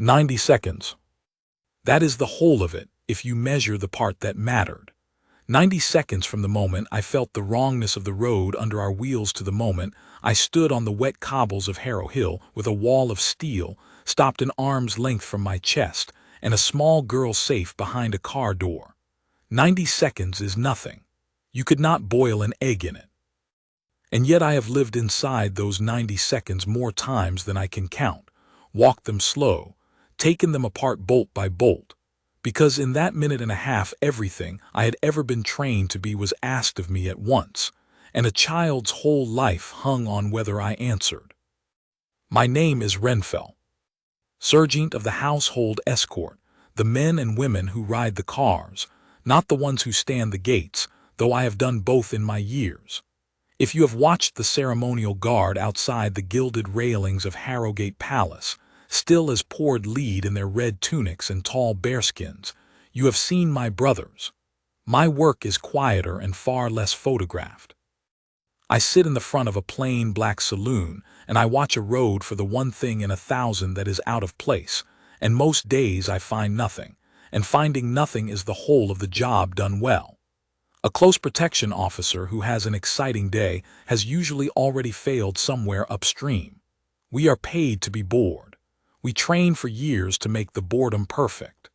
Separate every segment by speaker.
Speaker 1: 90 seconds. That is the whole of it, if you measure the part that mattered. 90 seconds from the moment I felt the wrongness of the road under our wheels to the moment I stood on the wet cobbles of Harrow Hill with a wall of steel stopped an arm's length from my chest and a small girl safe behind a car door. 90 seconds is nothing. You could not boil an egg in it. And yet I have lived inside those 90 seconds more times than I can count, walked them slow, taken them apart bolt by bolt, because in that minute and a half everything I had ever been trained to be was asked of me at once, and a child's whole life hung on whether I answered. My name is Wrenfell, Sergeant of the household escort, the men and women who ride the cars, not the ones who stand the gates, though I have done both in my years. If you have watched the ceremonial guard outside the gilded railings of Harrowgate Palace, still as poured lead in their red tunics and tall bearskins, you have seen my brothers. My work is quieter and far less photographed. I sit in the front of a plain black saloon, and I watch a road for the one thing in 1,000 that is out of place, and most days I find nothing, and finding nothing is the whole of the job done well. A close protection officer who has an exciting day has usually already failed somewhere upstream. We are paid to be bored. We train for years to make the boredom perfect.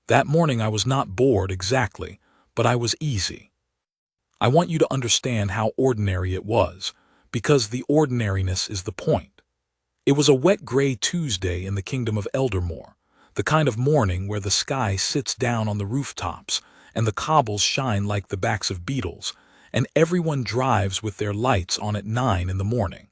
Speaker 1: That morning I was not bored exactly, but I was easy. I want you to understand how ordinary it was, because the ordinariness is the point. It was a wet gray Tuesday in the Kingdom of Eldermoor, the kind of morning where the sky sits down on the rooftops and the cobbles shine like the backs of beetles, and everyone drives with their lights on at 9 in the morning.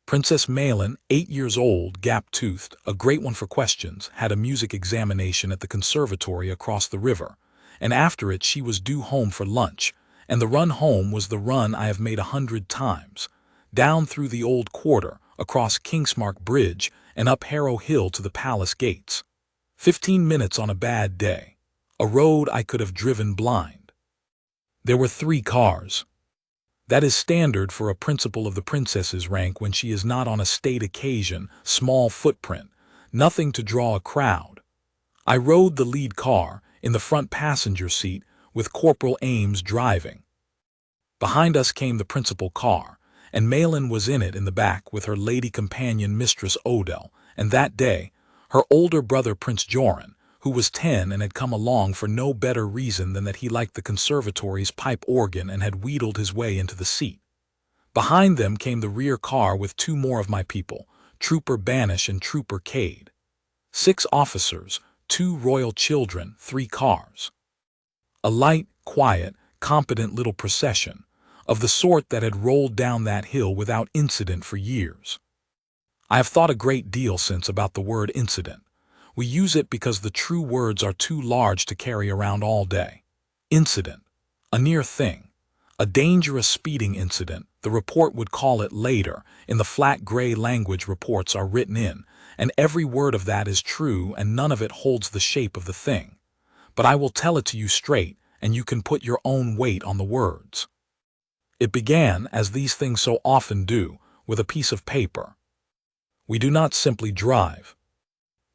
Speaker 1: Princess Maelin, 8 years old, gap-toothed, a great one for questions, had a music examination at the conservatory across the river, and after it she was due home for lunch, and the run home was the run I have made 100 times, down through the old quarter, across Kingsmark Bridge, and up Harrow Hill to the palace gates. 15 minutes on a bad day. A road I could have driven blind. There were 3 cars. That is standard for a principal of the princess's rank when she is not on a state occasion, small footprint, nothing to draw a crowd. I rode the lead car, in the front passenger seat, with Corporal Ames driving. Behind us came the principal car, and Maelin was in it in the back with her lady companion Mistress Odell, and that day, her older brother Prince Joran, who was 10 and had come along for no better reason than that he liked the conservatory's pipe organ and had wheedled his way into the seat. Behind them came the rear car with 2 more of my people, Trooper Banish and Trooper Cade. 6 officers, 2 royal children, 3 cars. A light, quiet, competent little procession, of the sort that had rolled down that hill without incident for years. I have thought a great deal since about the word incident. We use it because the true words are too large to carry around all day. Incident. A near thing. A dangerous speeding incident, the report would call it later, in the flat gray language reports are written in, and every word of that is true and none of it holds the shape of the thing. But I will tell it to you straight, and you can put your own weight on the words. It began, as these things so often do, with a piece of paper. We do not simply drive.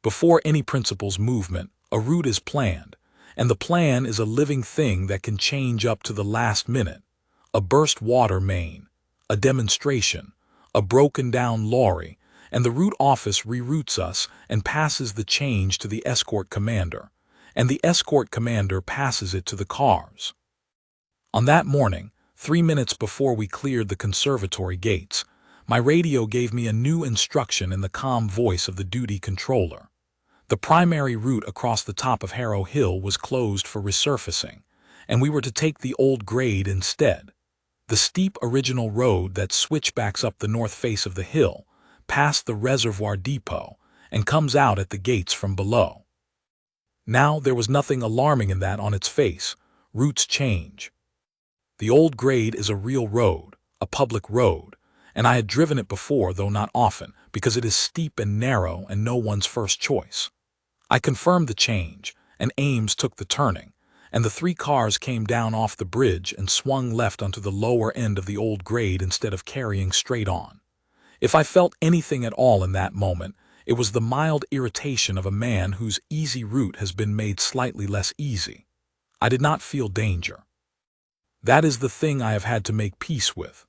Speaker 1: Before any principal's movement, a route is planned, and the plan is a living thing that can change up to the last minute. A burst water main, a demonstration, a broken-down lorry, and the route office reroutes us and passes the change to the escort commander, and the escort commander passes it to the cars. On that morning, 3 minutes before we cleared the conservatory gates, my radio gave me a new instruction in the calm voice of the duty controller. The primary route across the top of Harrow Hill was closed for resurfacing, and we were to take the old grade instead, the steep original road that switchbacks up the north face of the hill, past the reservoir depot, and comes out at the gates from below. Now there was nothing alarming in that on its face. Routes change. The old grade is a real road, a public road, and I had driven it before, though not often, because it is steep and narrow and no one's first choice. I confirmed the change, and Ames took the turning, and the 3 cars came down off the bridge and swung left onto the lower end of the old grade instead of carrying straight on. If I felt anything at all in that moment, It was the mild irritation of a man whose easy route has been made slightly less easy. I did not feel danger. That is the thing I have had to make peace with.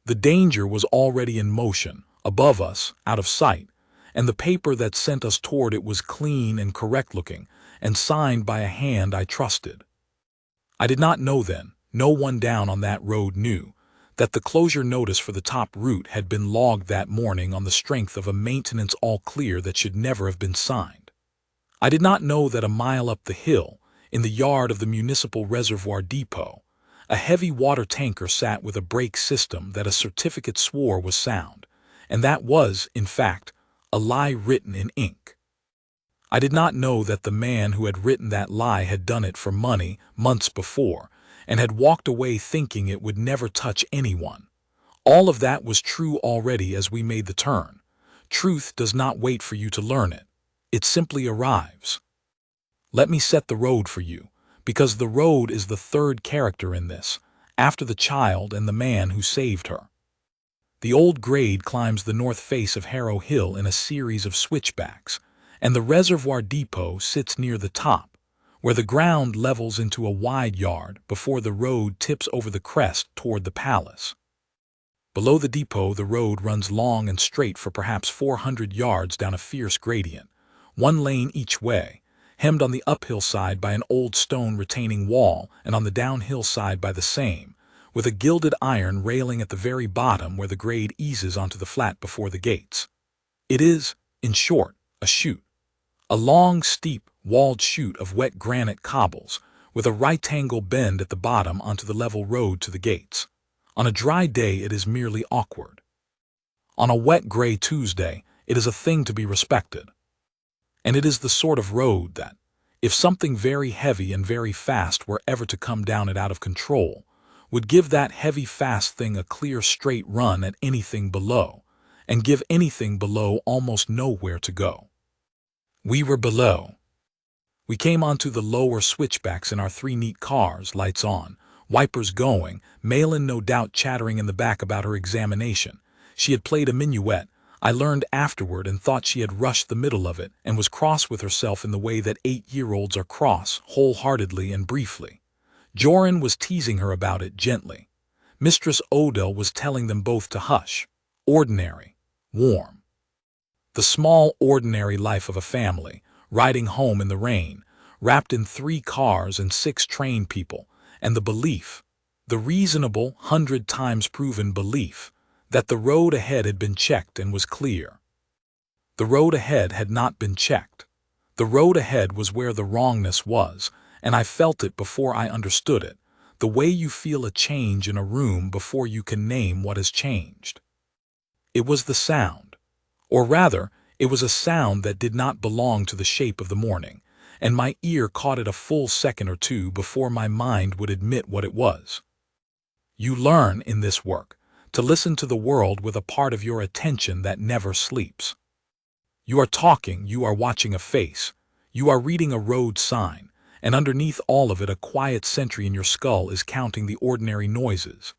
Speaker 1: The danger was already in motion, above us, out of sight, and the paper that sent us toward it was clean and correct-looking, and signed by a hand I trusted. I did not know then, no one down on that road knew, that the closure notice for the top route had been logged that morning on the strength of a maintenance all-clear that should never have been signed. I did not know that a mile up the hill, in the yard of the municipal reservoir depot, a heavy water tanker sat with a brake system that a certificate swore was sound, and that was, in fact, a lie written in ink. I did not know that the man who had written that lie had done it for money months before, and had walked away thinking it would never touch anyone. All of that was true already as we made the turn. Truth does not wait for you to learn it. It simply arrives. Let me set the road for you, because the road is the third character in this, after the child and the man who saved her. The old grade climbs the north face of Harrow Hill in a series of switchbacks, and the reservoir depot sits near the top, where the ground levels into a wide yard before the road tips over the crest toward the palace. Below the depot, the road runs long and straight for perhaps 400 yards down a fierce gradient, one lane each way, hemmed on the uphill side by an old stone retaining wall and on the downhill side by the same, with a gilded iron railing at the very bottom where the grade eases onto the flat before the gates. It is, in short, a chute. A long, steep, walled chute of wet granite cobbles, with a right-angle bend at the bottom onto the level road to the gates. On a dry day it is merely awkward. On a wet gray Tuesday it is a thing to be respected. And it is the sort of road that, if something very heavy and very fast were ever to come down it out of control, would give that heavy fast thing a clear straight run at anything below, and give anything below almost nowhere to go. We were below. We came onto the lower switchbacks in our three neat cars, lights on, wipers going, Maelin no doubt chattering in the back about her examination. She had played a minuet, I learned afterward, and thought she had rushed the middle of it and was cross with herself in the way that 8-year-olds are cross, wholeheartedly and briefly. Joran was teasing her about it gently. Mistress Odell was telling them both to hush. Ordinary. Warm. The small, ordinary life of a family, riding home in the rain, wrapped in 3 cars and 6 train people, and the belief, the reasonable, 100 times proven belief, that the road ahead had been checked and was clear. The road ahead had not been checked. The road ahead was where the wrongness was, and I felt it before I understood it, the way you feel a change in a room before you can name what has changed. It was the sound. Or rather, it was a sound that did not belong to the shape of the morning, and my ear caught it a full second or two before my mind would admit what it was. You learn, in this work, to listen to the world with a part of your attention that never sleeps. You are talking, you are watching a face, you are reading a road sign, and underneath all of it a quiet sentry in your skull is counting the ordinary noises.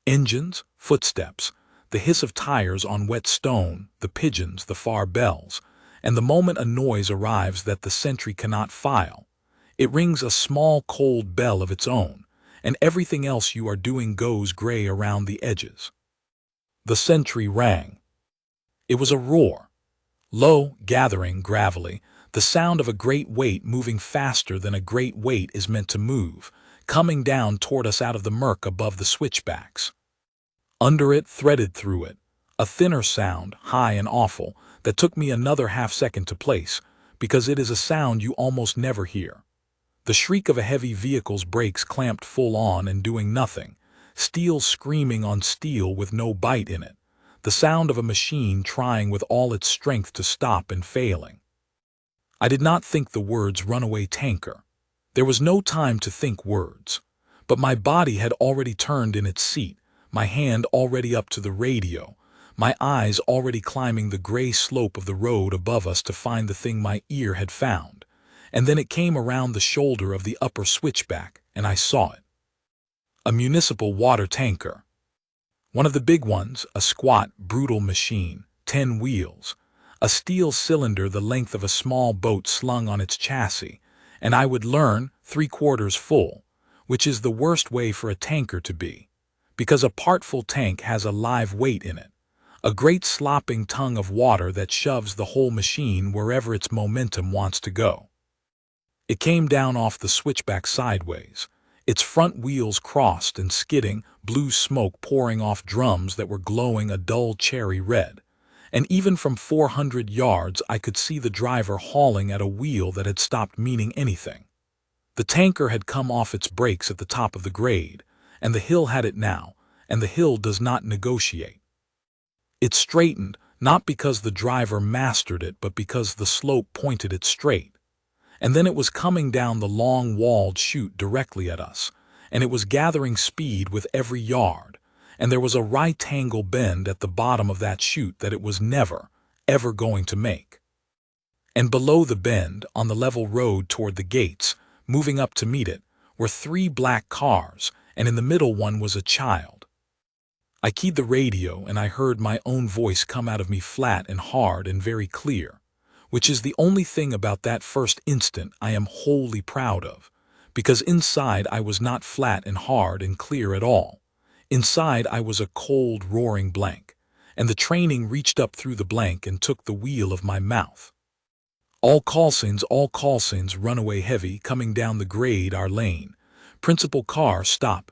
Speaker 1: Engines, footsteps, the hiss of tires on wet stone, the pigeons, the far bells, and the moment a noise arrives that the sentry cannot file, it rings a small cold bell of its own, and everything else you are doing goes gray around the edges. The sentry rang. It was a roar. Low, gathering, gravelly, the sound of a great weight moving faster than a great weight is meant to move, coming down toward us out of the murk above the switchbacks. Under it, threaded through it, a thinner sound, high and awful, that took me another half-second to place, because it is a sound you almost never hear. The shriek of a heavy vehicle's brakes clamped full on and doing nothing, steel screaming on steel with no bite in it, the sound of a machine trying with all its strength to stop and failing. I did not think the words runaway tanker. There was no time to think words, but my body had already turned in its seat, my hand already up to the radio, my eyes already climbing the gray slope of the road above us to find the thing my ear had found, and then it came around the shoulder of the upper switchback, and I saw it. A municipal water tanker. One of the big ones, a squat, brutal machine, 10 wheels. a steel cylinder the length of a small boat slung on its chassis, and I would learn 3/4 full, which is the worst way for a tanker to be, because a part-full tank has a live weight in it, a great slopping tongue of water that shoves the whole machine wherever its momentum wants to go. It came down off the switchback sideways, its front wheels crossed and skidding, blue smoke pouring off drums that were glowing a dull cherry red, and even from 400 yards I could see the driver hauling at a wheel that had stopped meaning anything. The tanker had come off its brakes at the top of the grade, and the hill had it now, and the hill does not negotiate. It straightened, not because the driver mastered it, but because the slope pointed it straight. And then it was coming down the long walled chute directly at us, and it was gathering speed with every yard, and there was a right angle bend at the bottom of that chute that it was never, ever going to make. And below the bend, on the level road toward the gates, moving up to meet it, were 3 black cars, and in the middle one was a child. I keyed the radio, and I heard my own voice come out of me flat and hard and very clear, which is the only thing about that first instant I am wholly proud of, because inside I was not flat and hard and clear at all. Inside I was a cold, roaring blank, and the training reached up through the blank and took the wheel of my mouth. All call signs, runaway heavy, coming down the grade our lane. Principal car, stop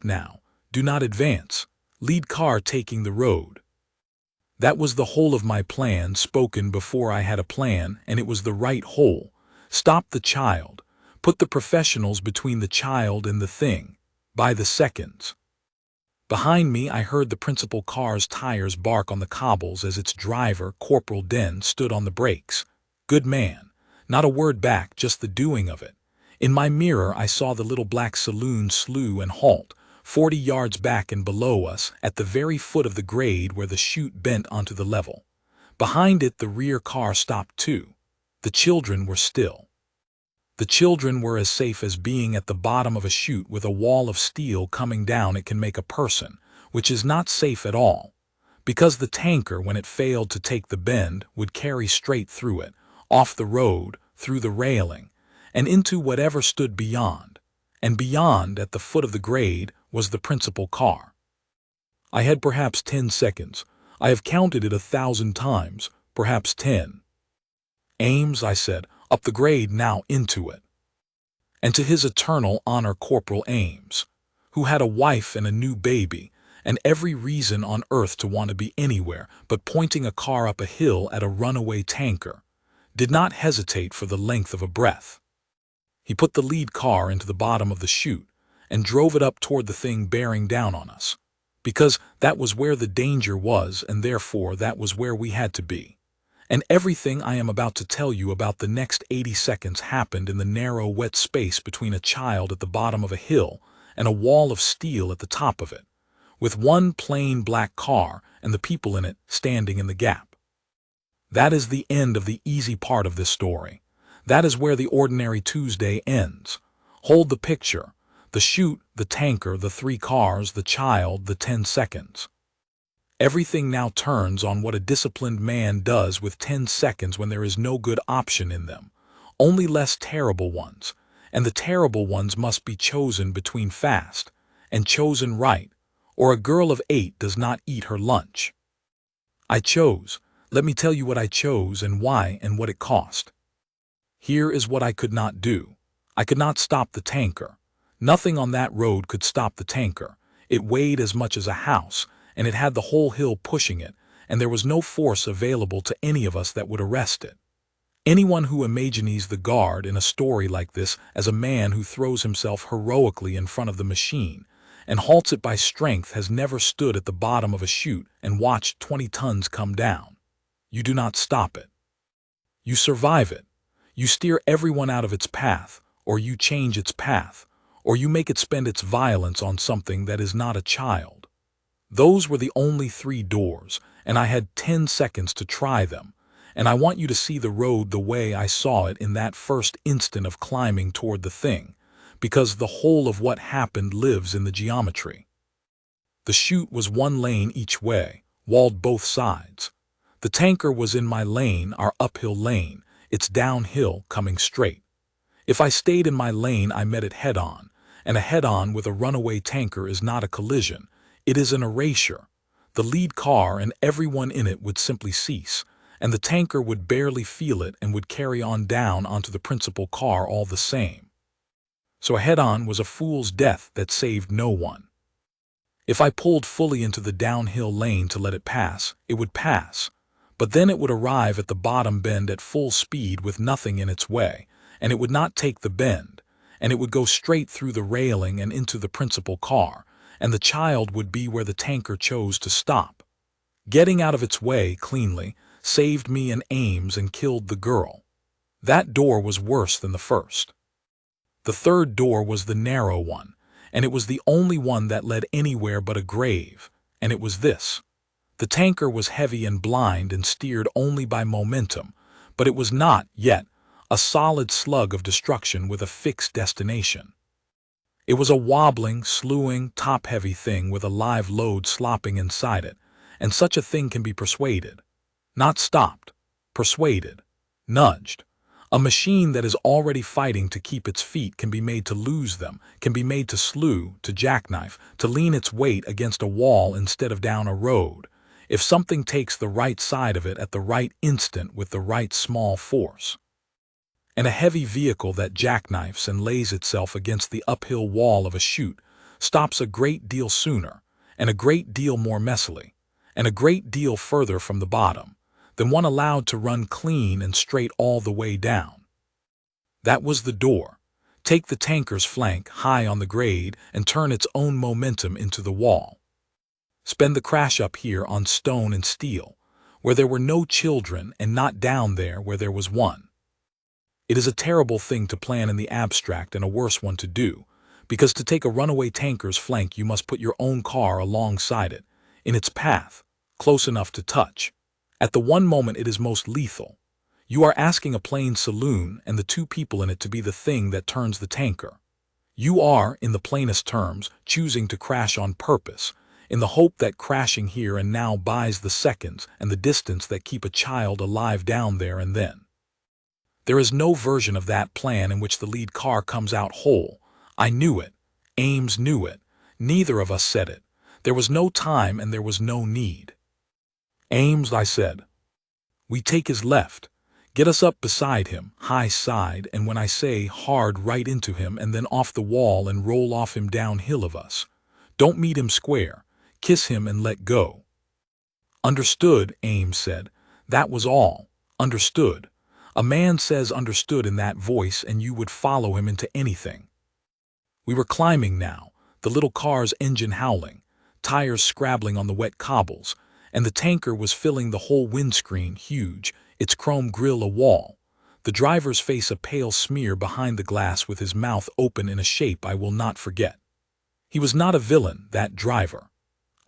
Speaker 1: now, do not advance. Lead car taking the road. That was the whole of my plan, spoken before I had a plan, and it was the right whole. Stop the child. Put the professionals between the child and the thing. By the seconds. Behind me I heard the principal car's tires bark on the cobbles as its driver, Corporal Den, stood on the brakes. Good man. Not a word back, just the doing of it. In my mirror I saw the little black saloon slew and halt, 40 yards back and below us, at the very foot of the grade where the chute bent onto the level. Behind it the rear car stopped too. The children were still. The children were as safe as being at the bottom of a chute with a wall of steel coming down it can make a person, which is not safe at all, because the tanker, when it failed to take the bend, would carry straight through it, off the road, through the railing, and into whatever stood beyond. And beyond, at the foot of the grade, was the principal car. I had perhaps 10 seconds. I have counted it 1,000 times, perhaps 10. Ames, I said, up the grade now, into it. And to his eternal honor Corporal Ames, who had a wife and a new baby, and every reason on earth to want to be anywhere but pointing a car up a hill at a runaway tanker, did not hesitate for the length of a breath. He put the lead car into the bottom of the chute and drove it up toward the thing bearing down on us, because that was where the danger was, and therefore that was where we had to be. And everything I am about to tell you about the next 80 seconds happened in the narrow, wet space between a child at the bottom of a hill and a wall of steel at the top of it, with one plain black car and the people in it standing in the gap. That is the end of the easy part of this story. That is where the ordinary Tuesday ends. Hold the picture. The chute, the tanker, the 3 cars, the child, the 10 seconds. Everything now turns on what a disciplined man does with 10 seconds when there is no good option in them, only less terrible ones, and the terrible ones must be chosen between fast, and chosen right, or a girl of 8 does not eat her lunch. I chose. Let me tell you what I chose and why and what it cost. Here is what I could not do. I could not stop the tanker. Nothing on that road could stop the tanker. It weighed as much as a house, and it had the whole hill pushing it, and there was no force available to any of us that would arrest it. Anyone who imagines the guard in a story like this as a man who throws himself heroically in front of the machine and halts it by strength has never stood at the bottom of a chute and watched 20 tons come down. You do not stop it. You survive it. You steer everyone out of its path, or you change its path, or you make it spend its violence on something that is not a child. Those were the only 3 doors, and I had 10 seconds to try them, and I want you to see the road the way I saw it in that first instant of climbing toward the thing, because the whole of what happened lives in the geometry. The chute was 1 lane each way, walled both sides. The The tanker was in my lane, our uphill lane. It's downhill, coming straight. If I stayed in my lane, I met it head-on, and a head-on with a runaway tanker is not a collision. It is an erasure. The lead car and everyone in it would simply cease, and the tanker would barely feel it and would carry on down onto the principal car all the same. So a head-on was a fool's death that saved no one. If I pulled fully into the downhill lane to let it pass, it would pass, but then it would arrive at the bottom bend at full speed with nothing in its way, and it would not take the bend, and it would go straight through the railing and into the principal car, and the child would be where the tanker chose to stop. Getting out of its way cleanly saved me and Ames and killed the girl. That door was worse than the first. The third door was the narrow one, and it was the only one that led anywhere but a grave, and it was this. The tanker was heavy and blind and steered only by momentum, but it was not, yet, a solid slug of destruction with a fixed destination. It was a wobbling, slewing, top-heavy thing with a live load slopping inside it, and such a thing can be persuaded. Not stopped, persuaded, nudged. A machine that is already fighting to keep its feet can be made to lose them, can be made to slew, to jackknife, to lean its weight against a wall instead of down a road, if something takes the right side of it at the right instant with the right small force. And a heavy vehicle that jackknifes and lays itself against the uphill wall of a chute stops a great deal sooner, and a great deal more messily, and a great deal further from the bottom, than one allowed to run clean and straight all the way down. That was the door. Take the tanker's flank high on the grade and turn its own momentum into the wall. Spend the crash up here on stone and steel, where there were no children, and not down there where there was one. It is a terrible thing to plan in the abstract and a worse one to do, because to take a runaway tanker's flank you must put your own car alongside it, in its path, close enough to touch. At the one moment it is most lethal. You are asking a plain saloon and the two people in it to be the thing that turns the tanker. You are, in the plainest terms, choosing to crash on purpose, in the hope that crashing here and now buys the seconds and the distance that keep a child alive down there and then. There is no version of that plan in which the lead car comes out whole. I knew it. Ames knew it. Neither of us said it. There was no time and there was no need. Ames, I said. We take his left. Get us up beside him, high side, and when I say hard, right into him and then off the wall and roll off him downhill of us. Don't meet him square. Kiss him and let go. Understood, Ames said. That was all. Understood. A man says understood in that voice and you would follow him into anything. We were climbing now, the little car's engine howling, tires scrabbling on the wet cobbles, and the tanker was filling the whole windscreen, huge, its chrome grille a wall, the driver's face a pale smear behind the glass with his mouth open in a shape I will not forget. He was not a villain, that driver.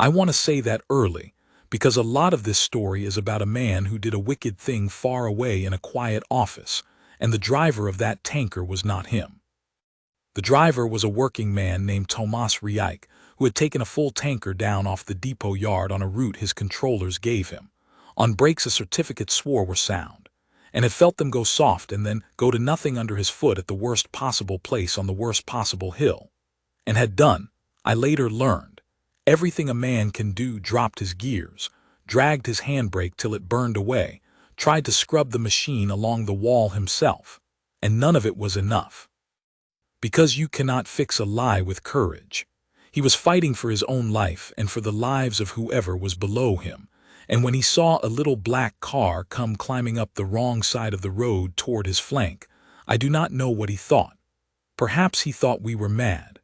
Speaker 1: I want to say that early, because a lot of this story is about a man who did a wicked thing far away in a quiet office, and the driver of that tanker was not him. The driver was a working man named Tomas Riike, who had taken a full tanker down off the depot yard on a route his controllers gave him. On brakes a certificate swore were sound, and had felt them go soft and then go to nothing under his foot at the worst possible place on the worst possible hill. And had done, I later learned, everything a man can do. Dropped his gears, dragged his handbrake till it burned away, tried to scrub the machine along the wall himself, and none of it was enough. Because you cannot fix a lie with courage. He was fighting for his own life and for the lives of whoever was below him, and when he saw a little black car come climbing up the wrong side of the road toward his flank, I do not know what he thought. Perhaps he thought we were mad.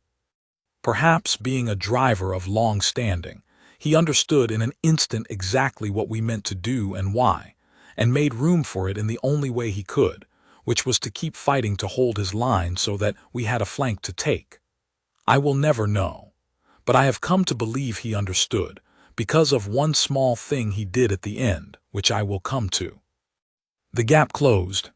Speaker 1: Perhaps, being a driver of long standing, he understood in an instant exactly what we meant to do and why, and made room for it in the only way he could, which was to keep fighting to hold his line so that we had a flank to take. I will never know, but I have come to believe he understood, because of one small thing he did at the end, which I will come to. The gap closed.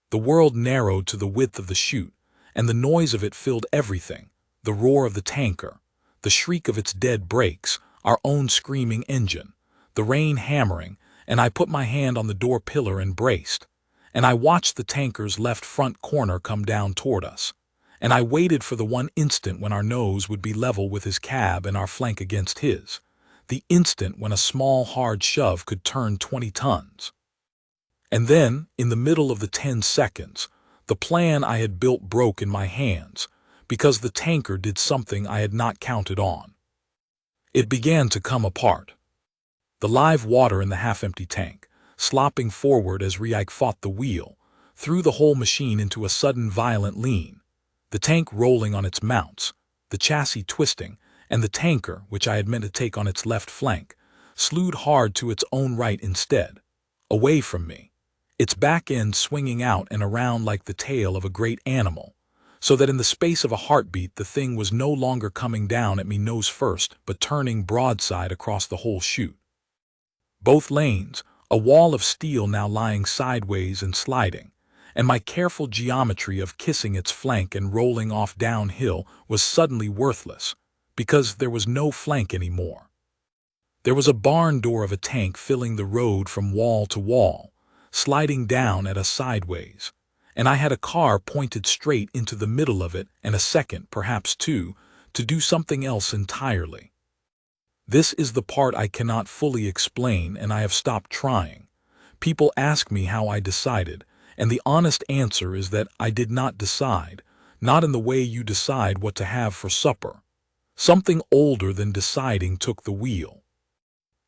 Speaker 1: The world narrowed to the width of the chute, and the noise of it filled everything, the roar of the tanker, the shriek of its dead brakes, our own screaming engine, the rain hammering, and I put my hand on the door pillar and braced, and I watched the tanker's left front corner come down toward us, and I waited for the one instant when our nose would be level with his cab and our flank against his, the instant when a small hard shove could turn 20 tons. And then, in the middle of the 10 seconds, the plan I had built broke in my hands, because the tanker did something I had not counted on. It began to come apart. The live water in the half-empty tank, slopping forward as Riike fought the wheel, threw the whole machine into a sudden violent lean, the tank rolling on its mounts, the chassis twisting, and the tanker, which I had meant to take on its left flank, slewed hard to its own right instead, away from me, its back end swinging out and around like the tail of a great animal, so that in the space of a heartbeat the thing was no longer coming down at me nose first, but turning broadside across the whole chute. Both lanes, a wall of steel now lying sideways and sliding, and my careful geometry of kissing its flank and rolling off downhill was suddenly worthless, because there was no flank anymore. There was a barn door of a tank filling the road from wall to wall, sliding down at us sideways, and I had a car pointed straight into the middle of it and a second, perhaps two, to do something else entirely. This is the part I cannot fully explain, and I have stopped trying. People ask me how I decided, and the honest answer is that I did not decide, not in the way you decide what to have for supper. Something older than deciding took the wheel.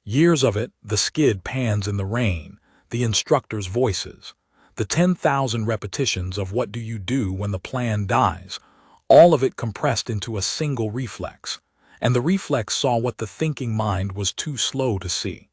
Speaker 1: Years of it, the skid pans in the rain, the instructor's voices, the 10,000 repetitions of what do you do when the plan dies, all of it compressed into a single reflex, and the reflex saw what the thinking mind was too slow to see.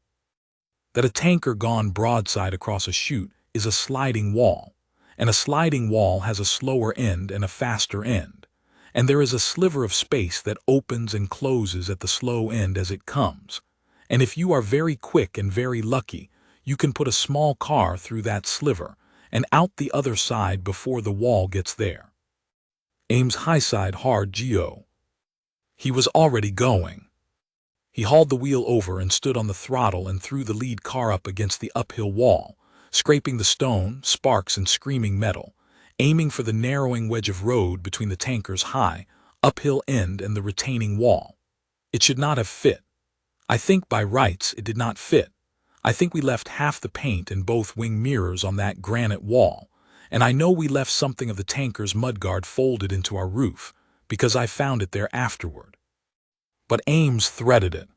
Speaker 1: That a tanker gone broadside across a chute is a sliding wall, and a sliding wall has a slower end and a faster end, and there is a sliver of space that opens and closes at the slow end as it comes, and if you are very quick and very lucky, you can put a small car through that sliver and out the other side before the wall gets there. Ames high-side hard Geo. He was already going. He hauled the wheel over and stood on the throttle and threw the lead car up against the uphill wall, scraping the stone, sparks, and screaming metal, aiming for the narrowing wedge of road between the tanker's high, uphill end and the retaining wall. It should not have fit. I think by rights it did not fit. I think we left half the paint and both wing mirrors on that granite wall, and I know we left something of the tanker's mudguard folded into our roof, because I found it there afterward. But Ames threaded it.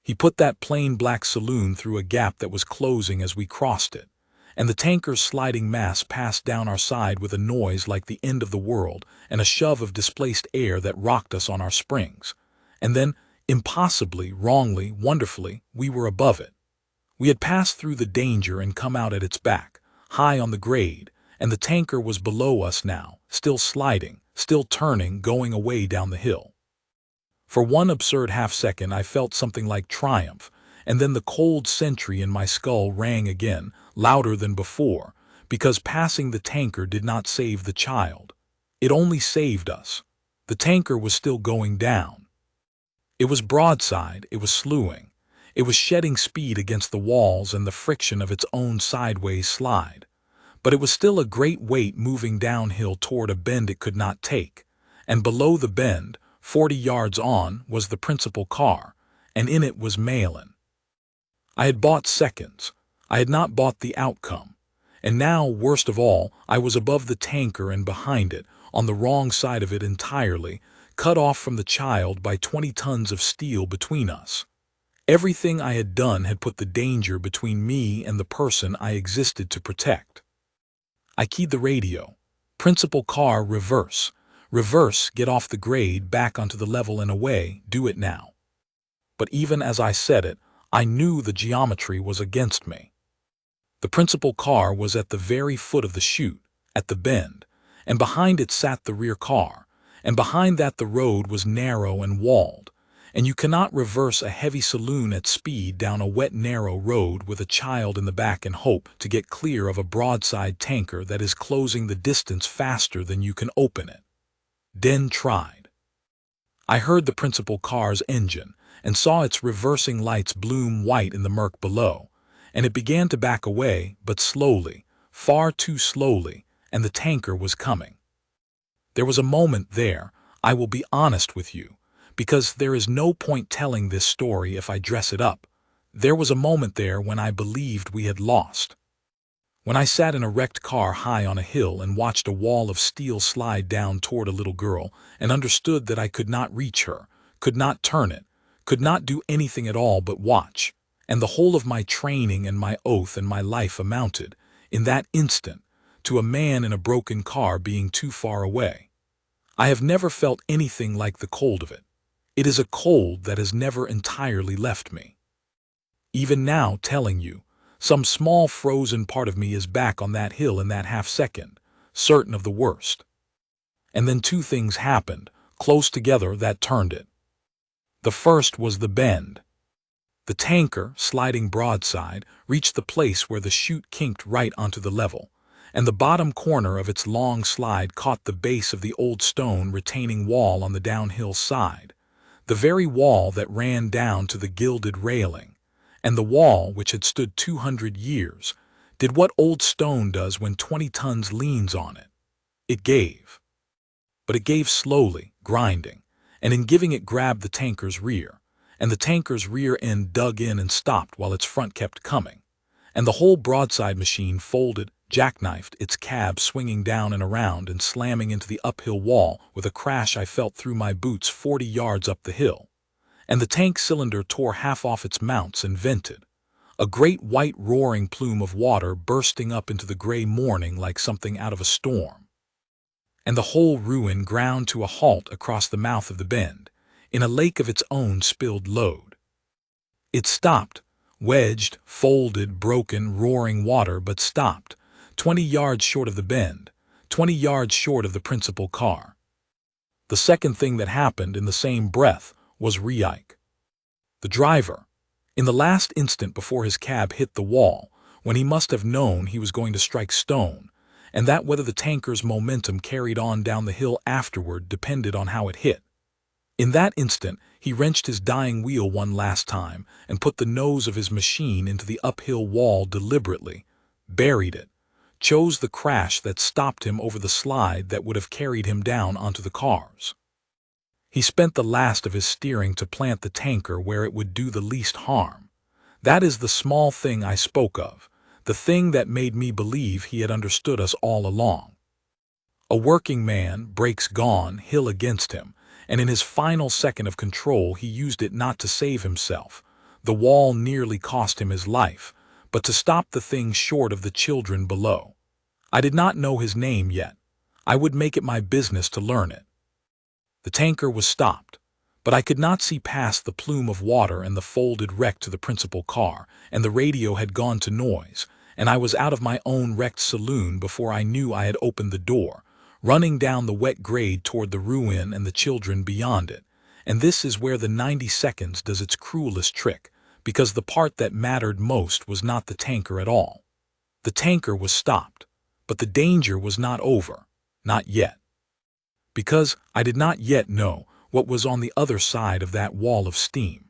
Speaker 1: He put that plain black saloon through a gap that was closing as we crossed it, and the tanker's sliding mass passed down our side with a noise like the end of the world and a shove of displaced air that rocked us on our springs. And then, impossibly, wrongly, wonderfully, we were above it. We had passed through the danger and come out at its back, high on the grade, and the tanker was below us now, still sliding, still turning, going away down the hill. For one absurd half-second I felt something like triumph, and then the cold sentry in my skull rang again, louder than before, because passing the tanker did not save the child. It only saved us. The tanker was still going down. It was broadside, it was slewing. It was shedding speed against the walls and the friction of its own sideways slide. But it was still a great weight moving downhill toward a bend it could not take, and below the bend, 40 yards on, was the principal car, and in it was Maelin. I had bought seconds. I had not bought the outcome. And now, worst of all, I was above the tanker and behind it, on the wrong side of it entirely, cut off from the child by 20 tons of steel between us. Everything I had done had put the danger between me and the person I existed to protect. I keyed the radio. Principal car, reverse. Reverse, get off the grade, back onto the level and away, do it now. But even as I said it, I knew the geometry was against me. The principal car was at the very foot of the chute, at the bend, and behind it sat the rear car, and behind that the road was narrow and walled, and you cannot reverse a heavy saloon at speed down a wet narrow road with a child in the back and hope to get clear of a broadside tanker that is closing the distance faster than you can open it. Den tried. I heard the principal car's engine and saw its reversing lights bloom white in the murk below, and it began to back away, but slowly, far too slowly, and the tanker was coming. There was a moment there, I will be honest with you, because there is no point telling this story if I dress it up. There was a moment there when I believed we had lost. When I sat in a wrecked car high on a hill and watched a wall of steel slide down toward a little girl and understood that I could not reach her, could not turn it, could not do anything at all but watch, and the whole of my training and my oath and my life amounted, in that instant, to a man in a broken car being too far away. I have never felt anything like the cold of it. It is a cold that has never entirely left me. Even now, telling you, some small frozen part of me is back on that hill in that half-second, certain of the worst. And then two things happened, close together, that turned it. The first was the bend. The tanker, sliding broadside, reached the place where the chute kinked right onto the level, and the bottom corner of its long slide caught the base of the old stone retaining wall on the downhill side, the very wall that ran down to the gilded railing. And the wall, which had stood 200 years, did what old stone does when 20 tons leans on it. It gave. But it gave slowly, grinding, and in giving it grabbed the tanker's rear, and the tanker's rear end dug in and stopped while its front kept coming, and the whole broadside machine folded, jackknifed, its cab swinging down and around and slamming into the uphill wall with a crash I felt through my boots 40 yards up the hill. And the tank cylinder tore half off its mounts and vented, a great white roaring plume of water bursting up into the gray morning like something out of a storm. And the whole ruin ground to a halt across the mouth of the bend, in a lake of its own spilled load. It stopped, wedged, folded, broken, roaring water, but stopped, 20 yards short of the bend, 20 yards short of the principal car. The second thing that happened in the same breath was Reich. The driver, in the last instant before his cab hit the wall, when he must have known he was going to strike stone, and that whether the tanker's momentum carried on down the hill afterward depended on how it hit. In that instant, he wrenched his dying wheel one last time and put the nose of his machine into the uphill wall deliberately, buried it, chose the crash that stopped him over the slide that would have carried him down onto the cars. He spent the last of his steering to plant the tanker where it would do the least harm. That is the small thing I spoke of, the thing that made me believe he had understood us all along. A working man, brakes gone, hill against him, and in his final second of control he used it not to save himself. The wall nearly cost him his life, but to stop the thing short of the children below. I did not know his name yet. I would make it my business to learn it. The tanker was stopped, but I could not see past the plume of water and the folded wreck to the principal car, and the radio had gone to noise, and I was out of my own wrecked saloon before I knew I had opened the door, running down the wet grade toward the ruin and the children beyond it. And this is where the 90 seconds does its cruelest trick, because the part that mattered most was not the tanker at all. The tanker was stopped, but the danger was not over, not yet. Because I did not yet know what was on the other side of that wall of steam.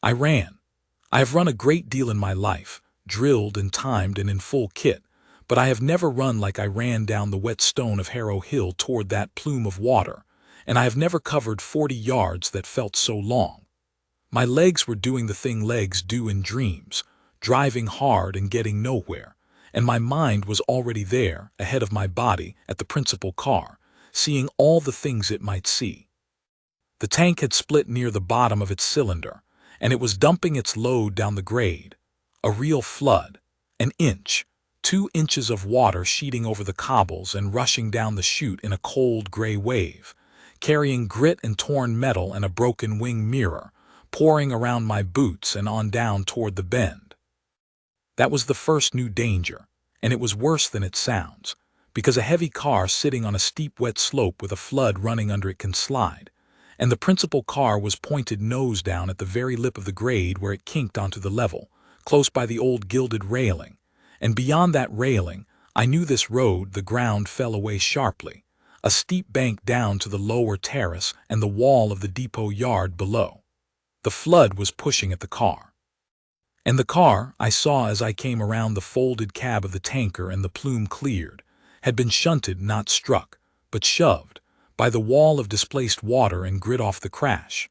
Speaker 1: I ran. I have run a great deal in my life, drilled and timed and in full kit, but I have never run like I ran down the wet stone of Harrow Hill toward that plume of water, and I have never covered 40 yards that felt so long. My legs were doing the thing legs do in dreams, driving hard and getting nowhere, and my mind was already there, ahead of my body, at the principal car, seeing all the things it might see. The tank had split near the bottom of its cylinder, and it was dumping its load down the grade. A real flood, an inch, 2 inches of water sheeting over the cobbles and rushing down the chute in a cold gray wave, carrying grit and torn metal and a broken wing mirror, pouring around my boots and on down toward the bend. That was the first new danger, and it was worse than it sounds, because a heavy car sitting on a steep wet slope with a flood running under it can slide, and the principal car was pointed nose down at the very lip of the grade where it kinked onto the level, close by the old gilded railing, and beyond that railing, I knew this road, the ground fell away sharply, a steep bank down to the lower terrace and the wall of the depot yard below. The flood was pushing at the car. And the car, I saw as I came around the folded cab of the tanker and the plume cleared, had been shunted, not struck, but shoved, by the wall of displaced water and grit off the crash.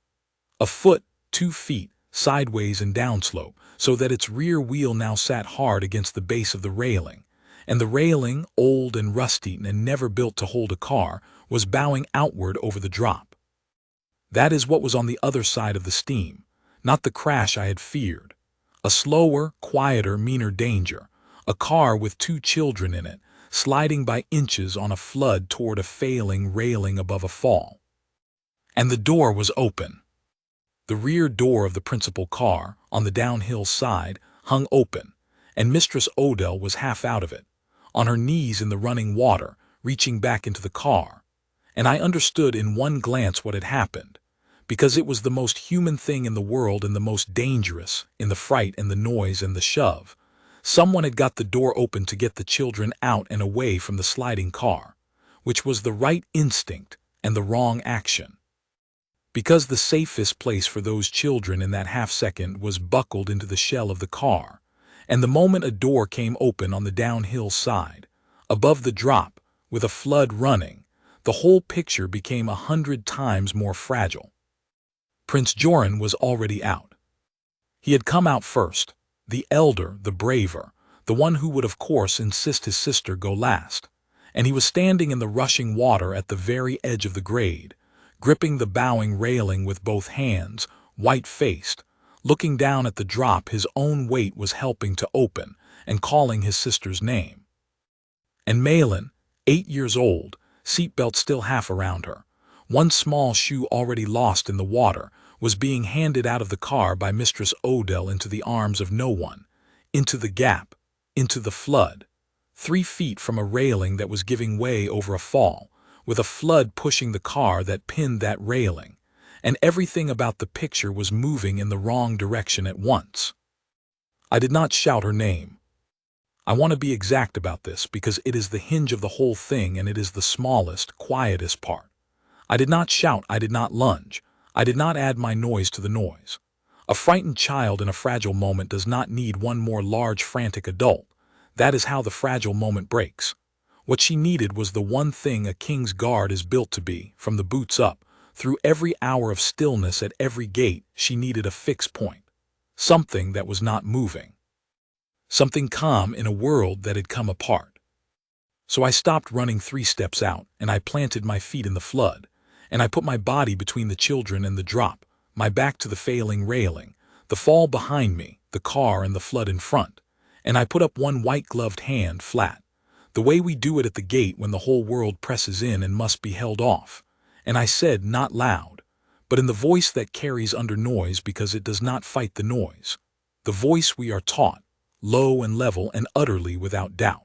Speaker 1: A foot, 2 feet, sideways and downslope, so that its rear wheel now sat hard against the base of the railing, and the railing, old and rust-eaten and never built to hold a car, was bowing outward over the drop. That is what was on the other side of the steam, not the crash I had feared. A slower, quieter, meaner danger, a car with 2 children in it, sliding by inches on a flood toward a failing railing above a fall. And the door was open. The rear door of the principal car, on the downhill side, hung open, and Mistress Odell was half out of it, on her knees in the running water, reaching back into the car. And I understood in one glance what had happened, because it was the most human thing in the world and the most dangerous, in the fright and the noise and the shove. Someone had got the door open to get the children out and away from the sliding car, which was the right instinct and the wrong action. Because the safest place for those children in that half-second was buckled into the shell of the car, and the moment a door came open on the downhill side, above the drop, with a flood running, the whole picture became 100 times more fragile. Prince Joran was already out. He had come out first, the elder, the braver, the one who would of course insist his sister go last, and he was standing in the rushing water at the very edge of the grade, gripping the bowing railing with both hands, white-faced, looking down at the drop his own weight was helping to open, and calling his sister's name. And Maelin, 8 years old, seatbelt still half around her, one small shoe already lost in the water, was being handed out of the car by Mistress Odell into the arms of no one, into the gap, into the flood, 3 feet from a railing that was giving way over a fall, with a flood pushing the car that pinned that railing, and everything about the picture was moving in the wrong direction at once. I did not shout her name. I want to be exact about this because it is the hinge of the whole thing and it is the smallest, quietest part. I did not shout, I did not lunge, I did not add my noise to the noise. A frightened child in a fragile moment does not need one more large, frantic adult. That is how the fragile moment breaks. What she needed was the one thing a king's guard is built to be, from the boots up, through every hour of stillness at every gate. She needed a fixed point, something that was not moving, something calm in a world that had come apart. So I stopped running 3 steps out, and I planted my feet in the flood, and I put my body between the children and the drop, my back to the failing railing, the fall behind me, the car and the flood in front, and I put up one white-gloved hand flat, the way we do it at the gate when the whole world presses in and must be held off, and I said, not loud, but in the voice that carries under noise because it does not fight the noise, the voice we are taught, low and level and utterly without doubt.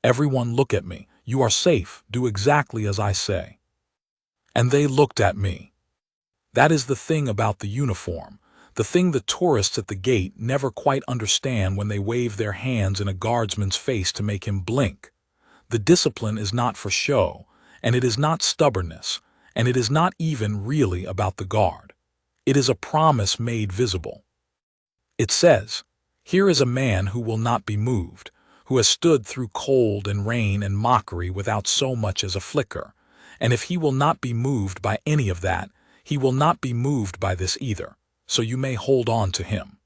Speaker 1: Everyone look at me. You are safe. Do exactly as I say. And they looked at me. That is the thing about the uniform, the thing the tourists at the gate never quite understand when they wave their hands in a guardsman's face to make him blink. The discipline is not for show, and it is not stubbornness, and it is not even really about the guard. It is a promise made visible. It says, here is a man who will not be moved, who has stood through cold and rain and mockery without so much as a flicker, and if he will not be moved by any of that, he will not be moved by this either, so you may hold on to him.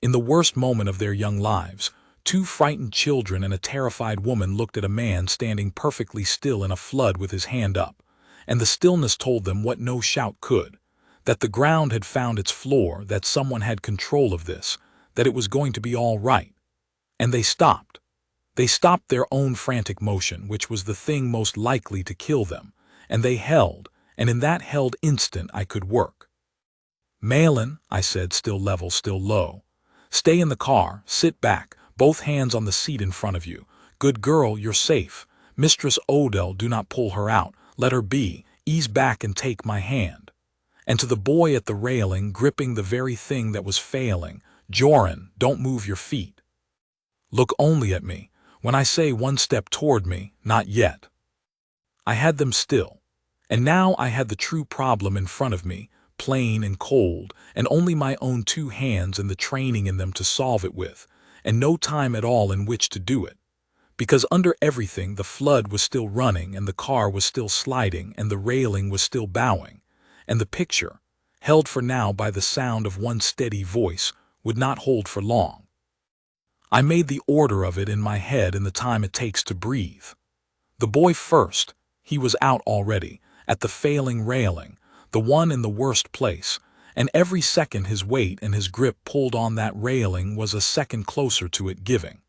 Speaker 1: In the worst moment of their young lives, 2 frightened children and a terrified woman looked at a man standing perfectly still in a flood with his hand up, and the stillness told them what no shout could, that the ground had found its floor, that someone had control of this, that it was going to be all right. And they stopped. They stopped their own frantic motion, which was the thing most likely to kill them, and they held, and in that held instant I could work. Maelin, I said, still level, still low. Stay in the car, sit back, both hands on the seat in front of you. Good girl, you're safe. Mistress Odell, do not pull her out. Let her be. Ease back and take my hand. And to the boy at the railing, gripping the very thing that was failing, Joran, don't move your feet. Look only at me. When I say 1 step toward me, not yet. I had them still. And now I had the true problem in front of me, plain and cold, and only my own 2 hands and the training in them to solve it with, and no time at all in which to do it. Because under everything the flood was still running, and the car was still sliding, and the railing was still bowing, and the picture, held for now by the sound of one steady voice, would not hold for long. I made the order of it in my head in the time it takes to breathe. The boy first. He was out already, at the failing railing, the one in the worst place, and every second his weight and his grip pulled on that railing was a second closer to it giving.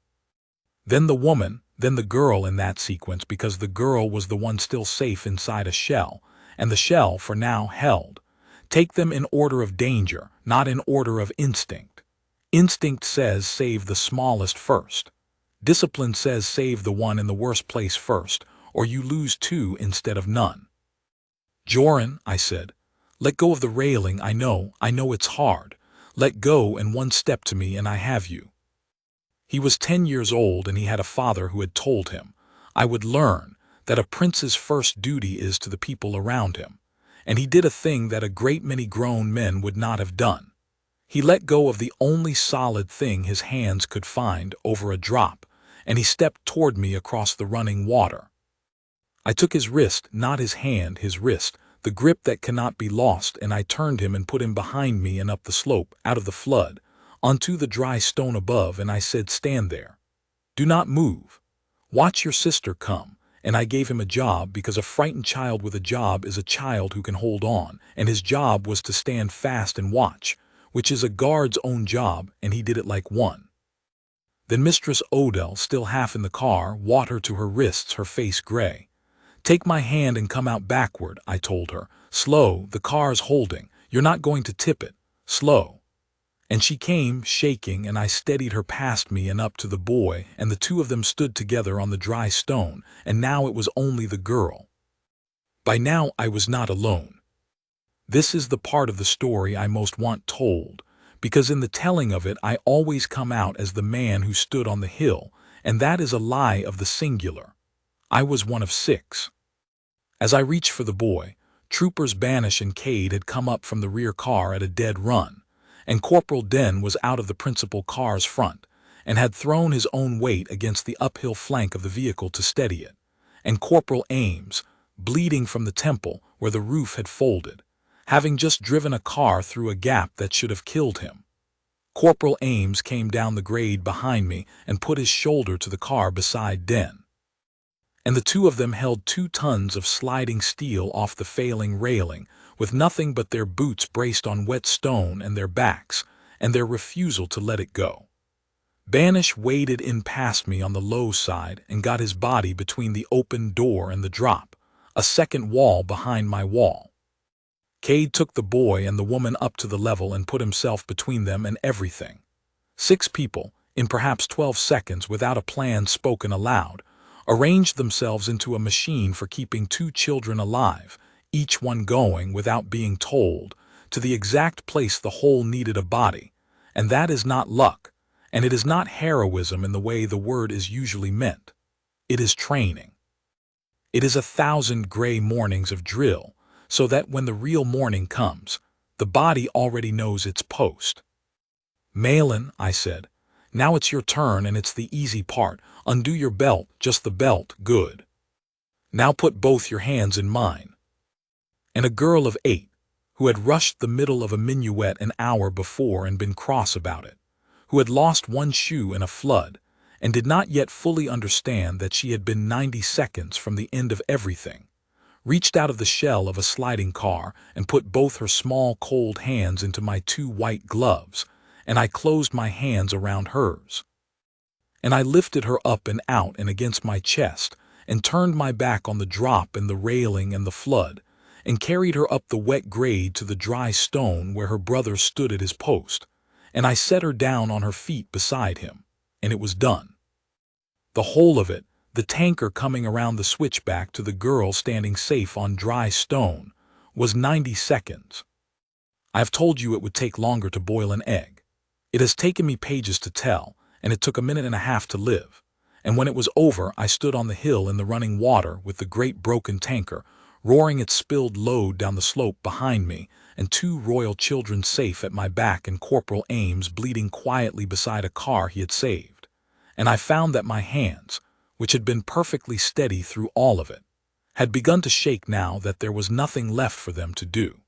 Speaker 1: Then the woman, then the girl in that sequence, because the girl was the one still safe inside a shell, and the shell for now held. Take them in order of danger, not in order of instinct. Instinct says save the smallest first. Discipline says save the one in the worst place first, or you lose 2 instead of none. Joran, I said, let go of the railing. I know it's hard. Let go and 1 step to me and I have you. He was 10 years old, and he had a father who had told him, I would learn, that a prince's first duty is to the people around him, and he did a thing that a great many grown men would not have done. He let go of the only solid thing his hands could find over a drop, and he stepped toward me across the running water. I took his wrist, not his hand, his wrist, the grip that cannot be lost, and I turned him and put him behind me and up the slope, out of the flood, onto the dry stone above, and I said, stand there. Do not move. Watch your sister come. And I gave him a job, because a frightened child with a job is a child who can hold on, and his job was to stand fast and watch, which is a guard's own job, and he did it like one. Then Mistress Odell, still half in the car, water to her wrists, her face gray. Take my hand and come out backward, I told her. Slow, the car's holding. You're not going to tip it. Slow. And she came, shaking, and I steadied her past me and up to the boy, and the 2 of them stood together on the dry stone, and now it was only the girl. By now I was not alone. This is the part of the story I most want told, because in the telling of it I always come out as the man who stood on the hill, and that is a lie of the singular. I was one of 6. As I reached for the boy, Troopers Banish and Cade had come up from the rear car at a dead run, and Corporal Den was out of the principal car's front, and had thrown his own weight against the uphill flank of the vehicle to steady it, and Corporal Ames, bleeding from the temple where the roof had folded, having just driven a car through a gap that should have killed him. Corporal Ames came down the grade behind me and put his shoulder to the car beside Den. And the 2 of them held 2 tons of sliding steel off the failing railing, with nothing but their boots braced on wet stone and their backs, and their refusal to let it go. Banish waded in past me on the low side and got his body between the open door and the drop, a second wall behind my wall. Cade took the boy and the woman up to the level and put himself between them and everything. 6 people, in perhaps 12 seconds, without a plan spoken aloud, arranged themselves into a machine for keeping 2 children alive, each one going, without being told, to the exact place the whole needed a body, and that is not luck, and it is not heroism in the way the word is usually meant. It is training. It is 1,000 gray mornings of drill, so that when the real morning comes, the body already knows its post. Maelin, I said, now it's your turn, and it's the easy part. Undo your belt, just the belt, good. Now put both your hands in mine. And a girl of 8, who had rushed the middle of a minuet an hour before and been cross about it, who had lost 1 shoe in a flood, and did not yet fully understand that she had been 90 seconds from the end of everything, reached out of the shell of a sliding car and put both her small cold hands into my 2 white gloves, and I closed my hands around hers. And I lifted her up and out and against my chest, and turned my back on the drop and the railing and the flood, and carried her up the wet grade to the dry stone where her brother stood at his post, and I set her down on her feet beside him, and it was done. The whole of it, the tanker coming around the switchback to the girl standing safe on dry stone, was 90 seconds. I have told you it would take longer to boil an egg. It has taken me pages to tell, and it took a minute and a half to live, and when it was over I stood on the hill in the running water with the great broken tanker, roaring its spilled load down the slope behind me, and two royal children safe at my back and Corporal Ames bleeding quietly beside a car he had saved. And I found that my hands, which had been perfectly steady through all of it, had begun to shake now that there was nothing left for them to do.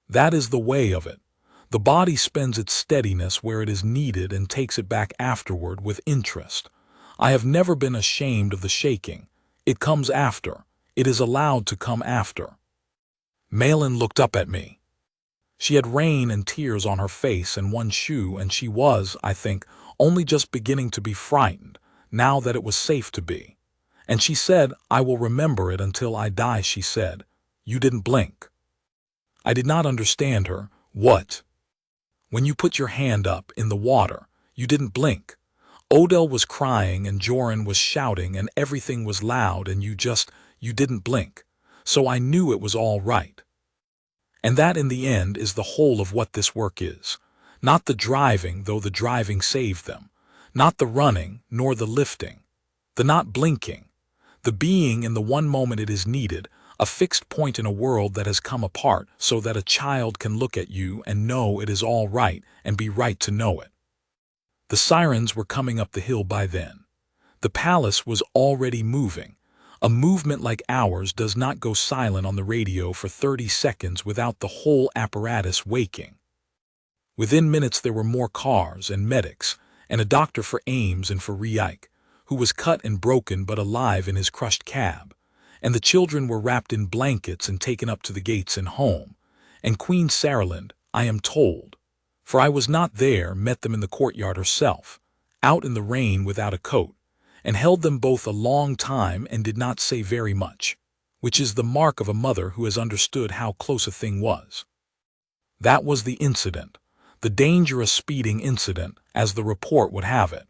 Speaker 1: That is the way of it. The body spends its steadiness where it is needed and takes it back afterward with interest. I have never been ashamed of the shaking. It comes after. It is allowed to come after. Maelin looked up at me. She had rain and tears on her face and one shoe, and she was, I think, only just beginning to be frightened, now that it was safe to be. And she said, "I will remember it until I die," she said. "You didn't blink." I did not understand her. What? When you put your hand up in the water, you didn't blink. Odell was crying and Joran was shouting and everything was loud and you didn't blink. So I knew it was all right. And that in the end is the whole of what this work is. Not the driving, though the driving saved them. Not the running, nor the lifting. The not blinking. The being in the one moment it is needed, a fixed point in a world that has come apart so that a child can look at you and know it is all right and be right to know it. The sirens were coming up the hill by then. The palace was already moving. A movement like ours does not go silent on the radio for 30 seconds without the whole apparatus waking. Within minutes there were more cars and medics, and a doctor for Ames and for Reich, who was cut and broken but alive in his crushed cab, and the children were wrapped in blankets and taken up to the gates and home, and Queen Serjeant, I am told, for I was not there, met them in the courtyard herself, out in the rain without a coat, and held them both a long time and did not say very much, which is the mark of a mother who has understood how close a thing was. That was the incident, the dangerous speeding incident, as the report would have it.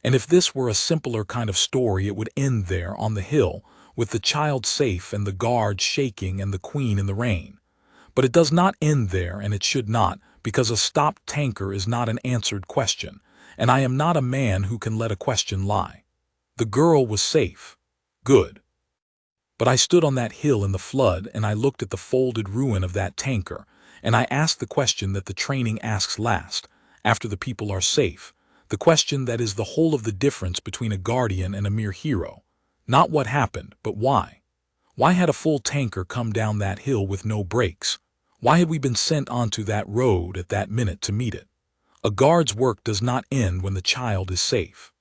Speaker 1: And if this were a simpler kind of story, it would end there on the hill, with the child safe and the guard shaking and the queen in the rain. But it does not end there, and it should not, because a stopped tanker is not an answered question, and I am not a man who can let a question lie. The girl was safe. Good. But I stood on that hill in the flood, and I looked at the folded ruin of that tanker, and I asked the question that the training asks last, after the people are safe, the question that is the whole of the difference between a guardian and a mere hero. Not what happened, but why. Why had a full tanker come down that hill with no brakes? Why had we been sent onto that road at that minute to meet it? A guard's work does not end when the child is safe.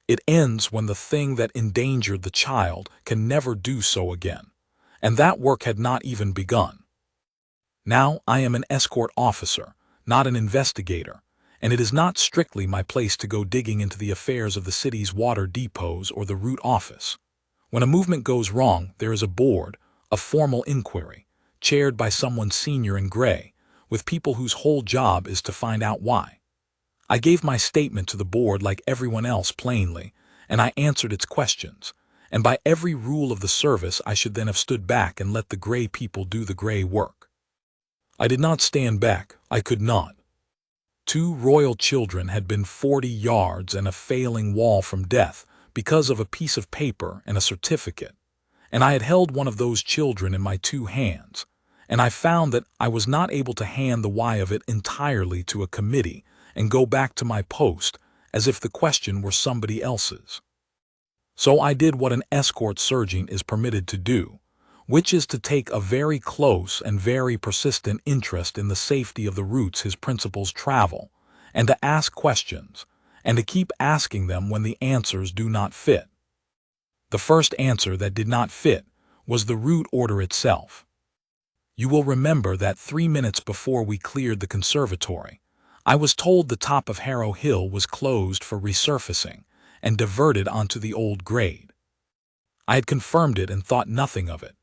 Speaker 1: It ends when the thing that endangered the child can never do so again. And that work had not even begun. Now I am an escort officer, not an investigator, and it is not strictly my place to go digging into the affairs of the city's water depots or the route office. When a movement goes wrong, there is a board, a formal inquiry, chaired by someone senior in gray, with people whose whole job is to find out why. I gave my statement to the board like everyone else plainly, and I answered its questions, and by every rule of the service I should then have stood back and let the gray people do the gray work. I did not stand back, I could not. 2 royal children had been 40 yards and a failing wall from death because of a piece of paper and a certificate, and I had held one of those children in my 2 hands, and I found that I was not able to hand the why of it entirely to a committee and go back to my post as if the question were somebody else's. So I did what an escort sergeant is permitted to do, which is to take a very close and very persistent interest in the safety of the routes his principals travel, and to ask questions, and to keep asking them when the answers do not fit. The first answer that did not fit was the route order itself. You will remember that 3 minutes before we cleared the conservatory, I was told the top of Harrow Hill was closed for resurfacing and diverted onto the old grade. I had confirmed it and thought nothing of it,